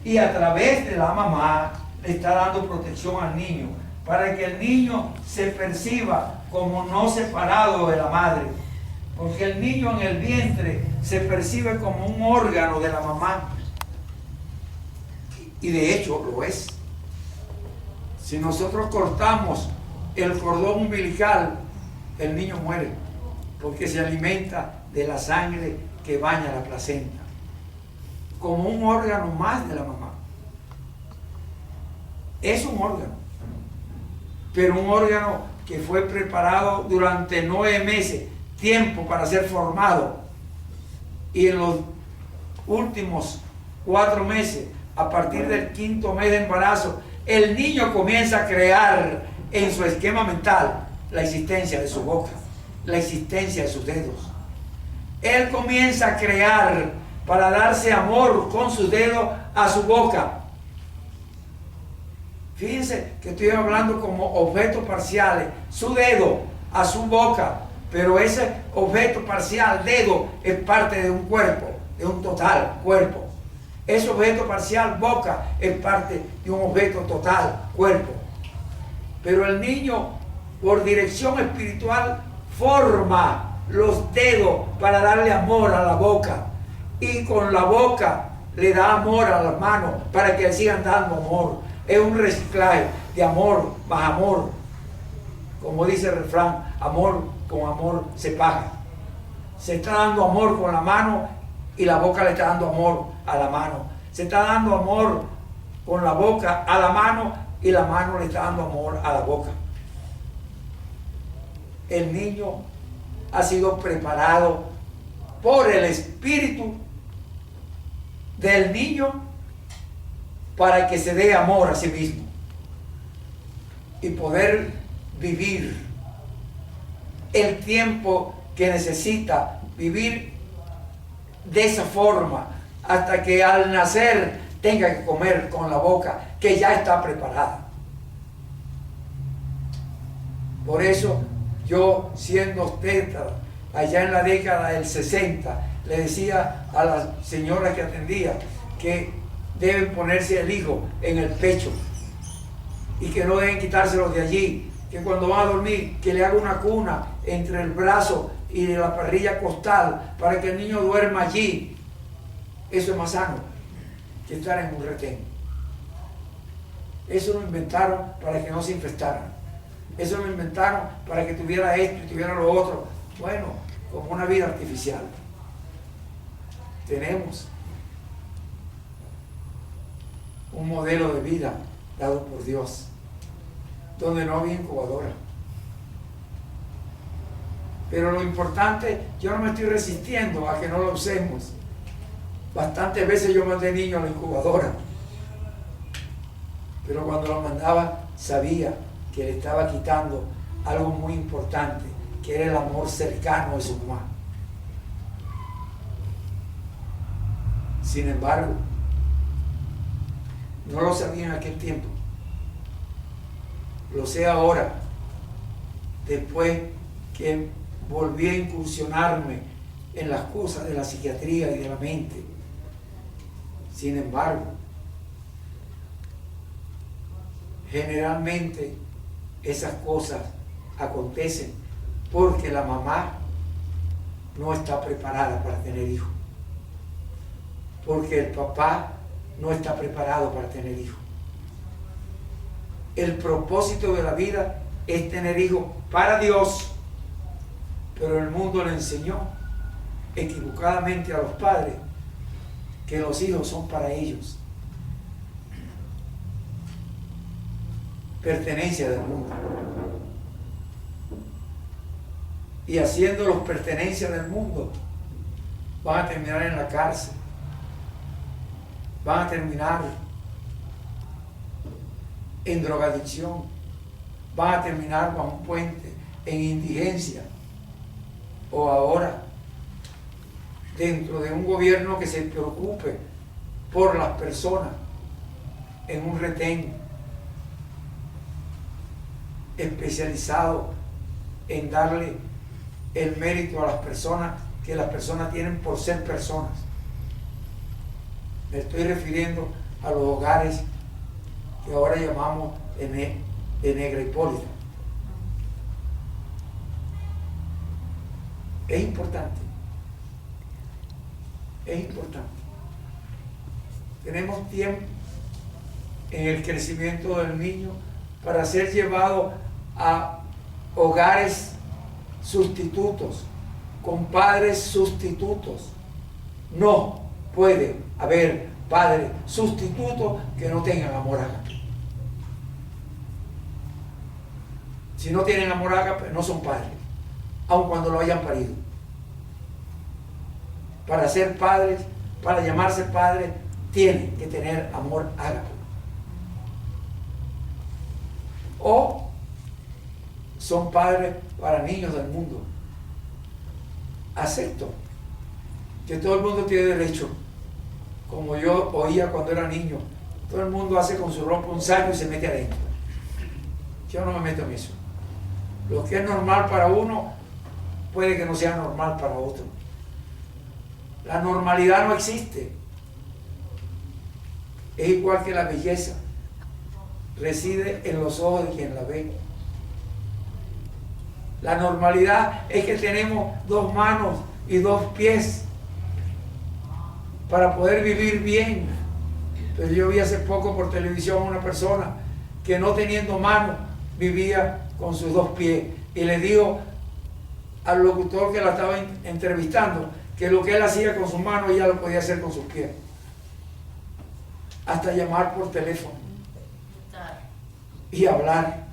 y a través de la mamá le está dando protección al niño, para que el niño se perciba como no separado de la madre. Porque el niño en el vientre se percibe como un órgano de la mamá. Y de hecho lo es. Si nosotros cortamos el cordón umbilical, el niño muere, porque se alimenta de la sangre que baña la placenta, como un órgano más de la mamá. Es un órgano, pero un órgano que fue preparado durante 9 meses, tiempo para ser formado, y en los últimos 4 meses, a partir del 5.º mes de embarazo, el niño comienza a crear en su esquema mental la existencia de su boca, la existencia de sus dedos. Él comienza a crear para darse amor con sus dedos a su boca. Fíjense que estoy hablando como objetos parciales, su dedo a su boca, pero ese objeto parcial, dedo, es parte de un cuerpo, de un total cuerpo. Ese objeto parcial, boca, es parte de un objeto total, cuerpo. Pero el niño, por dirección espiritual, forma los dedos para darle amor a la boca. Y con la boca le da amor a las manos para que le sigan dando amor. Es un reciclaje de amor más amor. Como dice el refrán, amor con amor se paga. Se está dando amor con la mano y la boca le está dando amor a la mano. Se está dando amor con la boca a la mano y la mano le está dando amor a la boca. El niño ha sido preparado por el espíritu del niño para que se dé amor a sí mismo y poder vivir el tiempo que necesita vivir de esa forma hasta que al nacer tenga que comer con la boca que ya está preparada. Por eso yo, siendo obstetra allá en la década del 60, le decía a las señoras que atendía que deben ponerse el hijo en el pecho y que no deben quitárselo de allí, que cuando van a dormir que le haga una cuna entre el brazo y la parrilla costal para que el niño duerma allí. Eso es más sano que estar en un retén. Eso lo inventaron para que no se infestaran. Eso lo inventaron para que tuviera esto y tuviera lo otro. Bueno, como una vida artificial. Tenemos un modelo de vida dado por Dios, donde no había incubadora. Pero lo importante, yo no me estoy resistiendo a que no lo usemos. Bastantes veces yo mandé niños a la incubadora, pero cuando lo mandaba sabía que le estaba quitando algo muy importante, que era el amor cercano de su mamá. Sin embargo, no lo sabía en aquel tiempo. Lo sé ahora, después que volví a incursionarme en las cosas de la psiquiatría y de la mente. Sin embargo, generalmente esas cosas acontecen porque la mamá no está preparada para tener hijos, porque el papá no está preparado para tener hijos. El propósito de la vida es tener hijos para Dios, pero el mundo le enseñó equivocadamente a los padres que los hijos son para ellos. Pertenencia del mundo. Y haciéndolos pertenencia del mundo, van a terminar en la cárcel. Van a terminar en drogadicción. Van a terminar bajo un puente, en indigencia. O ahora, dentro de un gobierno que se preocupe por las personas, en un retén especializado en darle el mérito a las personas que las personas tienen por ser personas. Me estoy refiriendo a los hogares que ahora llamamos de Negra Hipólita. Es importante. Es importante. Tenemos tiempo en el crecimiento del niño para ser llevado a hogares sustitutos, con padres sustitutos. No puede haber padres sustitutos que no tengan amor ágape. Si no tienen amor ágape, no son padres, aun cuando lo hayan parido. Para ser padres, para llamarse padres, tienen que tener amor ágape. O son padres para niños del mundo. Acepto que todo el mundo tiene derecho, como yo oía cuando era niño, todo el mundo hace con su ropa un saco y se mete adentro. Yo no me meto en eso. Lo que es normal para uno puede que no sea normal para otro. La normalidad no existe. Es igual que la belleza. Reside en los ojos de quien la ve. La normalidad es que tenemos 2 manos y 2 pies para poder vivir bien. Pero yo vi hace poco por televisión a una persona que no teniendo manos vivía con sus 2 pies y le dijo al locutor que la estaba entrevistando que lo que él hacía con sus manos ella lo podía hacer con sus pies, hasta llamar por teléfono y hablar,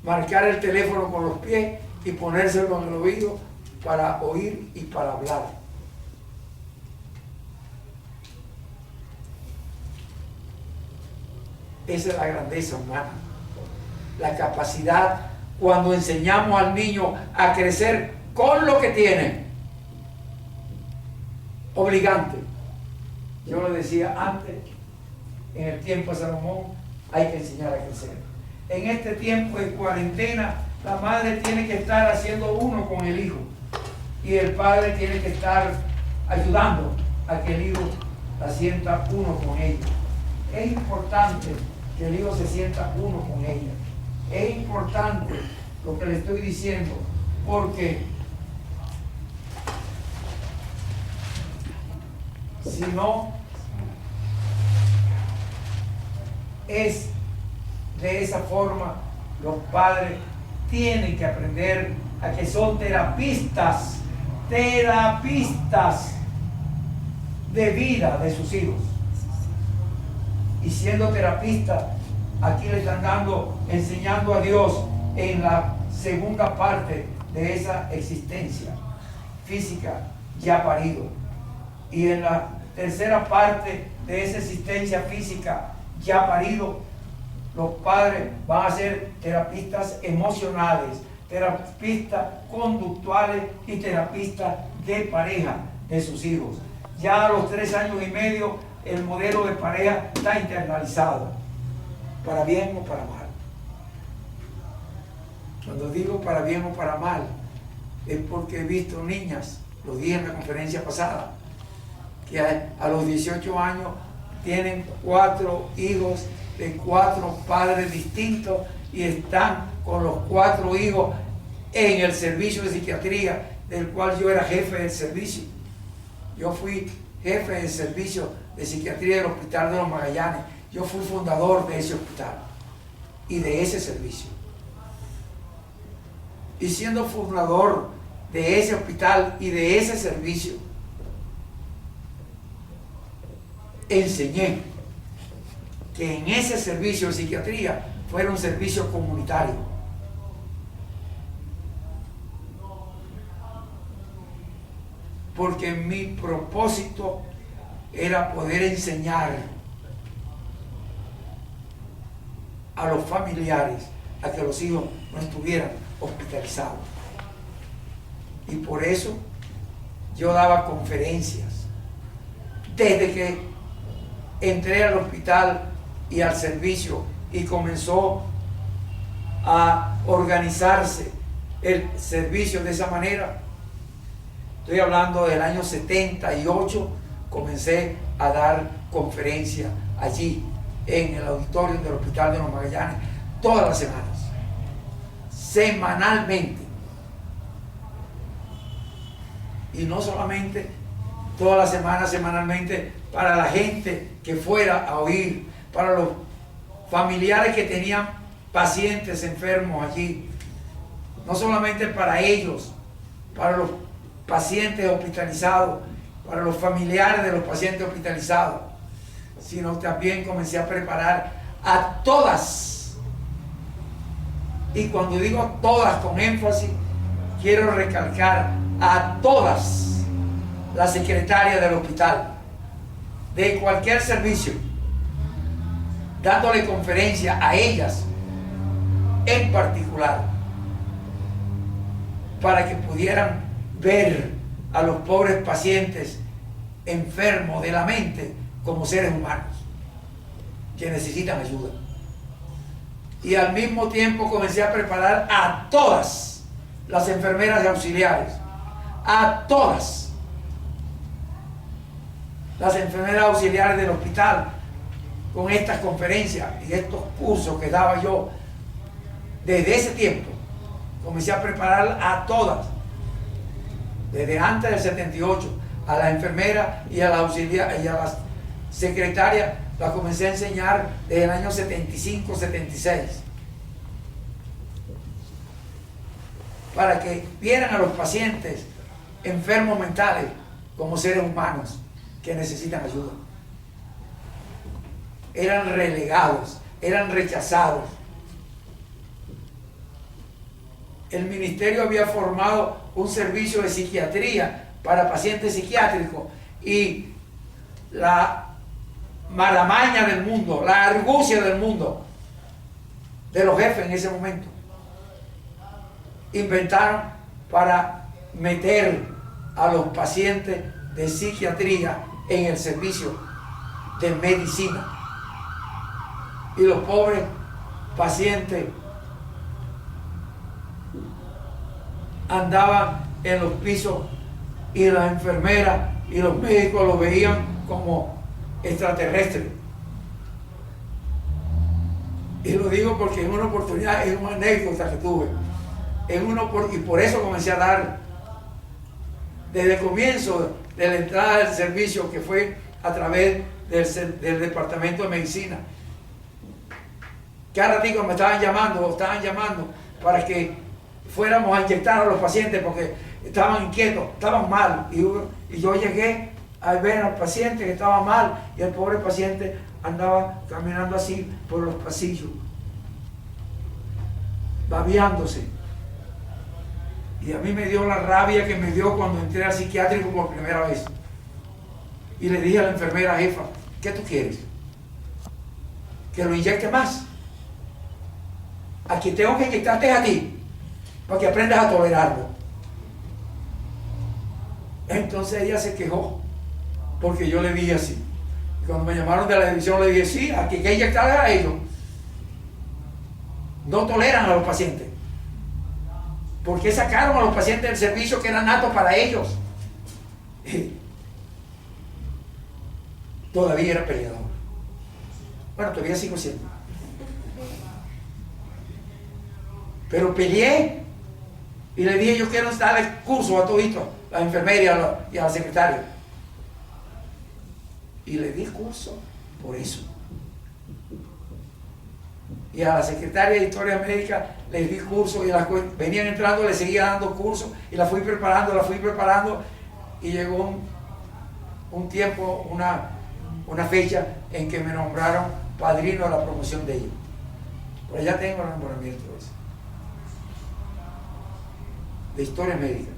marcar el teléfono con los pies y ponérselo en el oído para oír y para hablar. Esa es la grandeza humana, la capacidad cuando enseñamos al niño a crecer con lo que tiene. Obligante. Yo lo decía antes, en el tiempo de Salomón, hay que enseñar a crecer. En este tiempo de cuarentena, la madre tiene que estar haciendo uno con el hijo y el padre tiene que estar ayudando a que el hijo la sienta uno con ella. Es importante que el hijo se sienta uno con ella. Es importante lo que le estoy diciendo, porque si no es de esa forma, los padres tienen que aprender a que son terapistas de vida de sus hijos. Y siendo terapistas, aquí le están enseñando a Dios en la segunda parte de esa existencia física ya parido. Y en la tercera parte de esa existencia física ya parido, los padres van a ser terapistas emocionales, terapistas conductuales y terapistas de pareja de sus hijos. Ya a los 3 años y medio el modelo de pareja está internalizado, para bien o para mal. Cuando digo para bien o para mal, es porque he visto niñas, lo dije en la conferencia pasada, que a los 18 años tienen 4 hijos de 4 padres distintos y están con los 4 hijos en el servicio de psiquiatría del cual yo era jefe del servicio. Yo fui jefe del servicio de psiquiatría del Hospital de los Magallanes. Yo fui fundador de ese hospital y de ese servicio. Y siendo fundador de ese hospital y de ese servicio, enseñé que en ese servicio de psiquiatría fuera un servicio comunitario. Porque mi propósito era poder enseñar a los familiares a que los hijos no estuvieran hospitalizados. Y por eso yo daba conferencias. Desde que entré al hospital y al servicio y comenzó a organizarse el servicio de esa manera, estoy hablando del año 78, comencé a dar conferencias allí en el auditorio del Hospital de los Magallanes todas las semanas, semanalmente. y no solamente toda la semana, semanalmente, para la gente que fuera a oír, para los familiares que tenían pacientes enfermos allí, no solamente para ellos, para los pacientes hospitalizados, para los familiares de los pacientes hospitalizados, sino también comencé a preparar a todas. Y cuando digo todas con énfasis, quiero recalcar a todas las secretarias del hospital, de cualquier servicio, dándole conferencia a ellas en particular, para que pudieran ver a los pobres pacientes enfermos de la mente como seres humanos que necesitan ayuda. Y al mismo tiempo comencé a preparar a todas las enfermeras y auxiliares, a todas las enfermeras auxiliares del hospital, con estas conferencias y estos cursos que daba yo. Desde ese tiempo comencé a preparar a todas, desde antes del 78, a las enfermeras y a las auxiliares y a las secretarias, las comencé a enseñar desde el año 75, 76, para que vieran a los pacientes enfermos mentales como seres humanos que necesitan ayuda. Eran relegados, eran rechazados. El ministerio había formado un servicio de psiquiatría para pacientes psiquiátricos, y la maramaña del mundo, la argucia del mundo, de los jefes en ese momento, inventaron para meter a los pacientes de psiquiatría en el servicio de medicina. Y los pobres pacientes andaban en los pisos, y las enfermeras y los médicos los veían como extraterrestres. Y lo digo porque en una oportunidad, es una anécdota que tuve, y por eso comencé a dar desde el comienzo de la entrada del servicio, que fue a través del departamento de medicina. Cada ratito me estaban llamando para que fuéramos a inyectar a los pacientes porque estaban inquietos, estaban mal, y yo llegué a ver al paciente que estaba mal, y el pobre paciente andaba caminando así por los pasillos, babeándose. Y a mí me dio la rabia que me dio cuando entré al psiquiátrico por primera vez, y le dije a la enfermera jefa: ¿qué tú quieres? ¿Que lo inyecte más? A quien tengo que inyectarte es a ti, para que aprendas a tolerarlo. Entonces ella se quejó porque yo le dije así. Y cuando me llamaron de la división, le dije: sí, aquí hay que inyectarles a ellos. No toleran a los pacientes. ¿Por qué sacaron a los pacientes del servicio que era nato para ellos? Todavía era peleador. Bueno, todavía sigo siendo. Pero peleé y le dije: yo quiero darle curso a todito, a la enfermera y a la secretaria. Y le di curso por eso. Y a la secretaria de historia médica les di curso, y venían entrando, les seguía dando curso, y la fui preparando, y llegó un tiempo, una fecha en que me nombraron padrino de la promoción de ellos. Por allá tengo el nombramiento ese, de historia médica.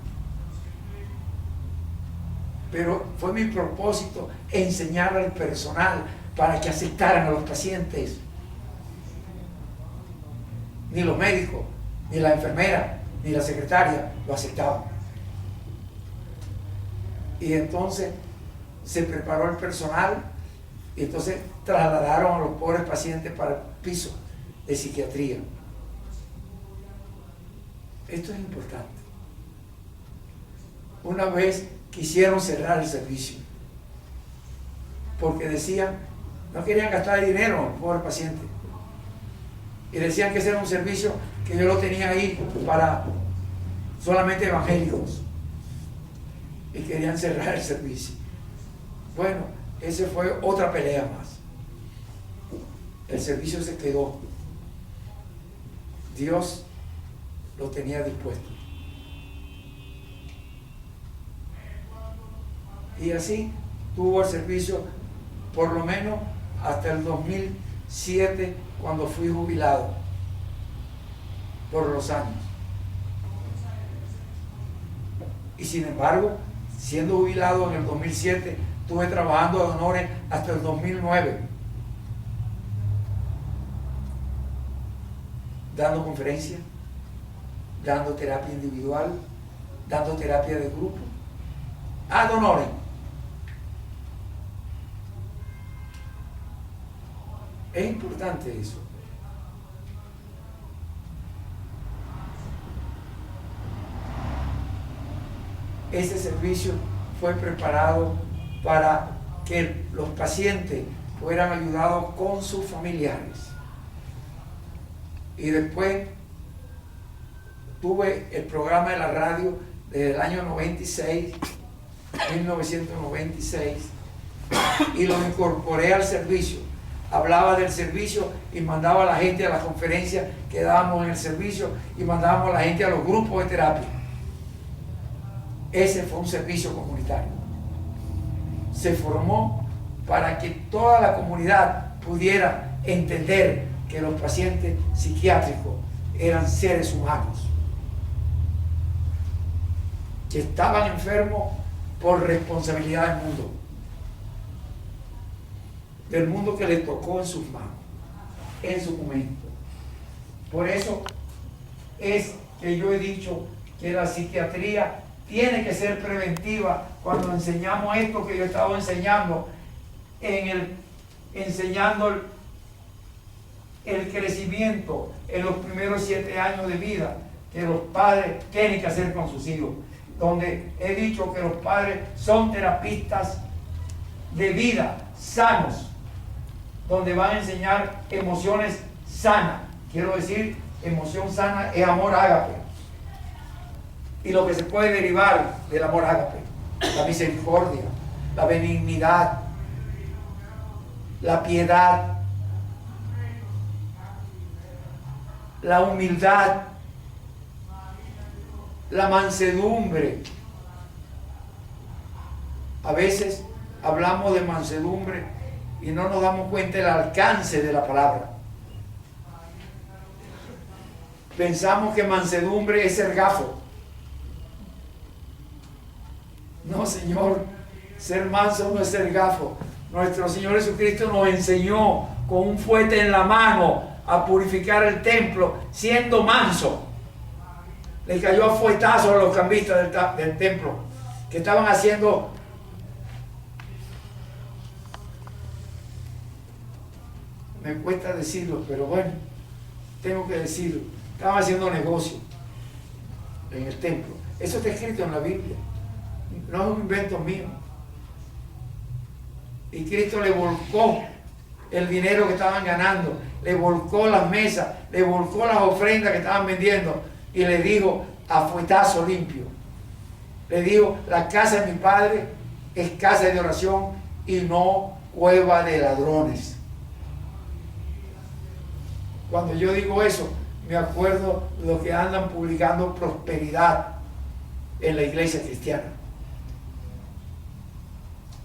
Pero fue mi propósito enseñar al personal para que aceptaran a los pacientes. Ni los médicos, ni la enfermera, ni la secretaria lo aceptaban. Y entonces se preparó el personal, y entonces trasladaron a los pobres pacientes para el piso de psiquiatría. Esto es importante. Una vez quisieron cerrar el servicio porque decían, no querían gastar dinero en los pobres pacientes, y decían que ese era un servicio que yo lo tenía ahí para solamente evangélicos. y querían cerrar el servicio. Bueno, esa fue otra pelea más. El servicio se quedó. Dios lo tenía dispuesto. Y así tuvo el servicio por lo menos hasta el 2007, cuando fui jubilado por los años. Y sin embargo, siendo jubilado en el 2007, estuve trabajando de honores hasta el 2009, dando conferencias, dando terapia individual, dando terapia de grupo, ad honorem. Es importante eso. Ese servicio fue preparado para que los pacientes fueran ayudados con sus familiares. Y después tuve el programa de la radio desde el año 1996, y lo incorporé al servicio. Hablaba del servicio y mandaba a la gente a las conferencias que dábamos en el servicio, y mandábamos a la gente a los grupos de terapia. Ese fue un servicio comunitario. Se formó para que toda la comunidad pudiera entender que los pacientes psiquiátricos eran seres humanos, que estaban enfermos por responsabilidad del mundo que le tocó en sus manos, en su momento. Por eso es que yo he dicho que la psiquiatría tiene que ser preventiva. Cuando enseñamos esto que yo he estado enseñando, enseñando el crecimiento en los primeros 7 años de vida que los padres tienen que hacer con sus hijos, donde he dicho que los padres son terapistas de vida, sanos, donde van a enseñar emociones sanas. Quiero decir, emoción sana es amor ágape, y lo que se puede derivar del amor ágape: la misericordia, la benignidad, la piedad, la humildad, la mansedumbre. A veces hablamos de mansedumbre y no nos damos cuenta del alcance de la palabra. Pensamos que mansedumbre es ser gafo. No, Señor, ser manso no es ser gafo. Nuestro Señor Jesucristo nos enseñó con un fuete en la mano a purificar el templo siendo manso. Le cayó a fuetazos a los cambistas del templo, que estaban haciendo me cuesta decirlo, pero bueno, tengo que decirlo. Estaban haciendo negocio en el templo. Eso está escrito en la Biblia, no es un invento mío. Y Cristo le volcó el dinero que estaban ganando, le volcó las mesas, le volcó las ofrendas que estaban vendiendo, y le dijo a fuetazo limpio, le dijo: la casa de mi padre es casa de oración y no cueva de ladrones. Cuando yo digo eso, me acuerdo de los que andan publicando prosperidad en la iglesia cristiana.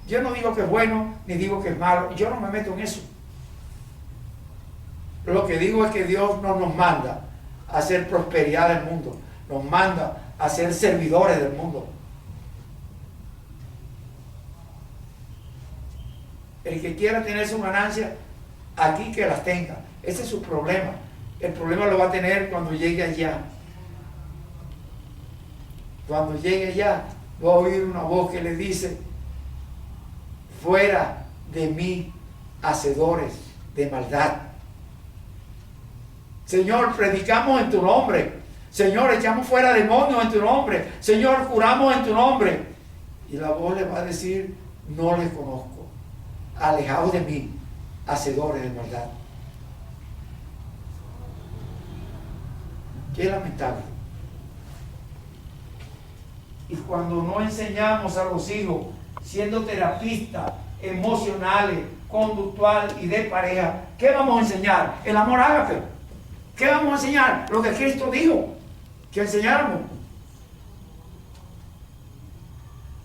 Yo no digo que es bueno, ni digo que es malo, yo no me meto en eso. Lo que digo es que Dios no nos manda a hacer prosperidad del mundo, nos manda a ser servidores del mundo. El que quiera tener su ganancia, aquí que las tenga. Ese es su problema. El problema lo va a tener cuando llegue allá. Cuando llegue allá, va a oír una voz que le dice: fuera de mí, hacedores de maldad. Señor, predicamos en tu nombre. Señor, echamos fuera demonios en tu nombre. Señor, curamos en tu nombre. Y la voz le va a decir: no les conozco. Alejaos de mí, hacedores de maldad. Qué lamentable. Y cuando no enseñamos a los hijos, siendo terapistas emocionales, conductual y de pareja, ¿qué vamos a enseñar? El amor ágape. ¿Qué vamos a enseñar? Lo que Cristo dijo que enseñáramos.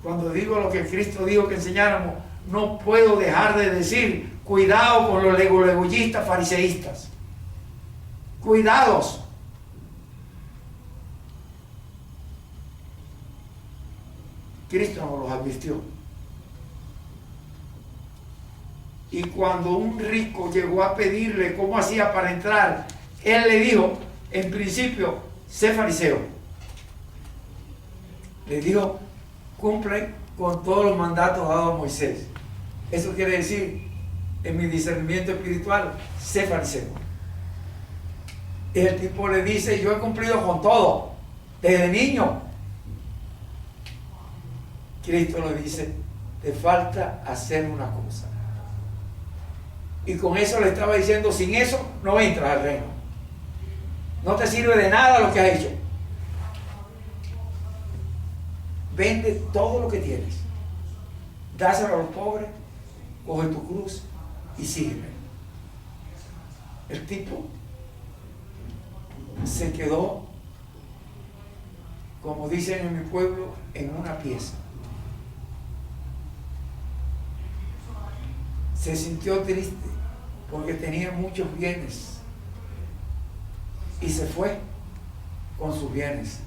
Cuando digo lo que Cristo dijo que enseñáramos, no puedo dejar de decir, cuidado con los leguleyistas fariseístas. Cuidados. Cristo nos los advirtió. Y cuando un rico llegó a pedirle cómo hacía para entrar, él le dijo, en principio, sé fariseo. Le dijo, cumple con todos los mandatos dados a Moisés. Eso quiere decir, en mi discernimiento espiritual, sé fariseo. Y el tipo le dice, yo he cumplido con todo, desde niño. Cristo le dice, te falta hacer una cosa. Y con eso le estaba diciendo, sin eso no entras al reino. No te sirve de nada lo que has hecho. Vende todo lo que tienes. Dáselo a los pobres, coge tu cruz y sígueme. El tipo se quedó, como dicen en mi pueblo, en una pieza. Se sintió triste porque tenía muchos bienes y se fue con sus bienes.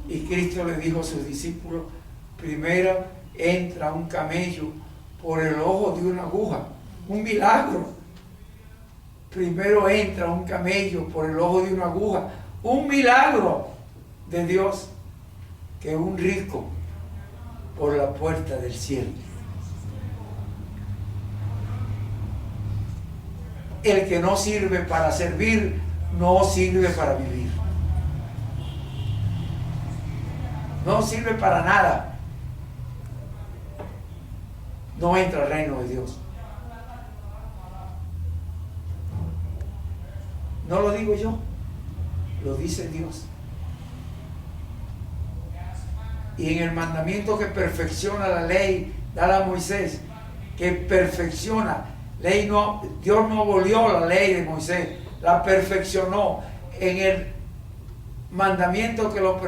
Y Cristo le dijo a sus discípulos, primero entra un camello por el ojo de una aguja, un milagro. Primero entra un camello por el ojo de una aguja, un milagro de Dios, que un rico por la puerta del cielo. El que no sirve para servir, no sirve para vivir. No sirve para nada. No entra al reino de Dios. No lo digo yo, lo dice Dios. Y en el mandamiento que perfecciona la ley, dale a Moisés, que perfecciona. Dios no abolió la ley de Moisés, la perfeccionó en el mandamiento que lo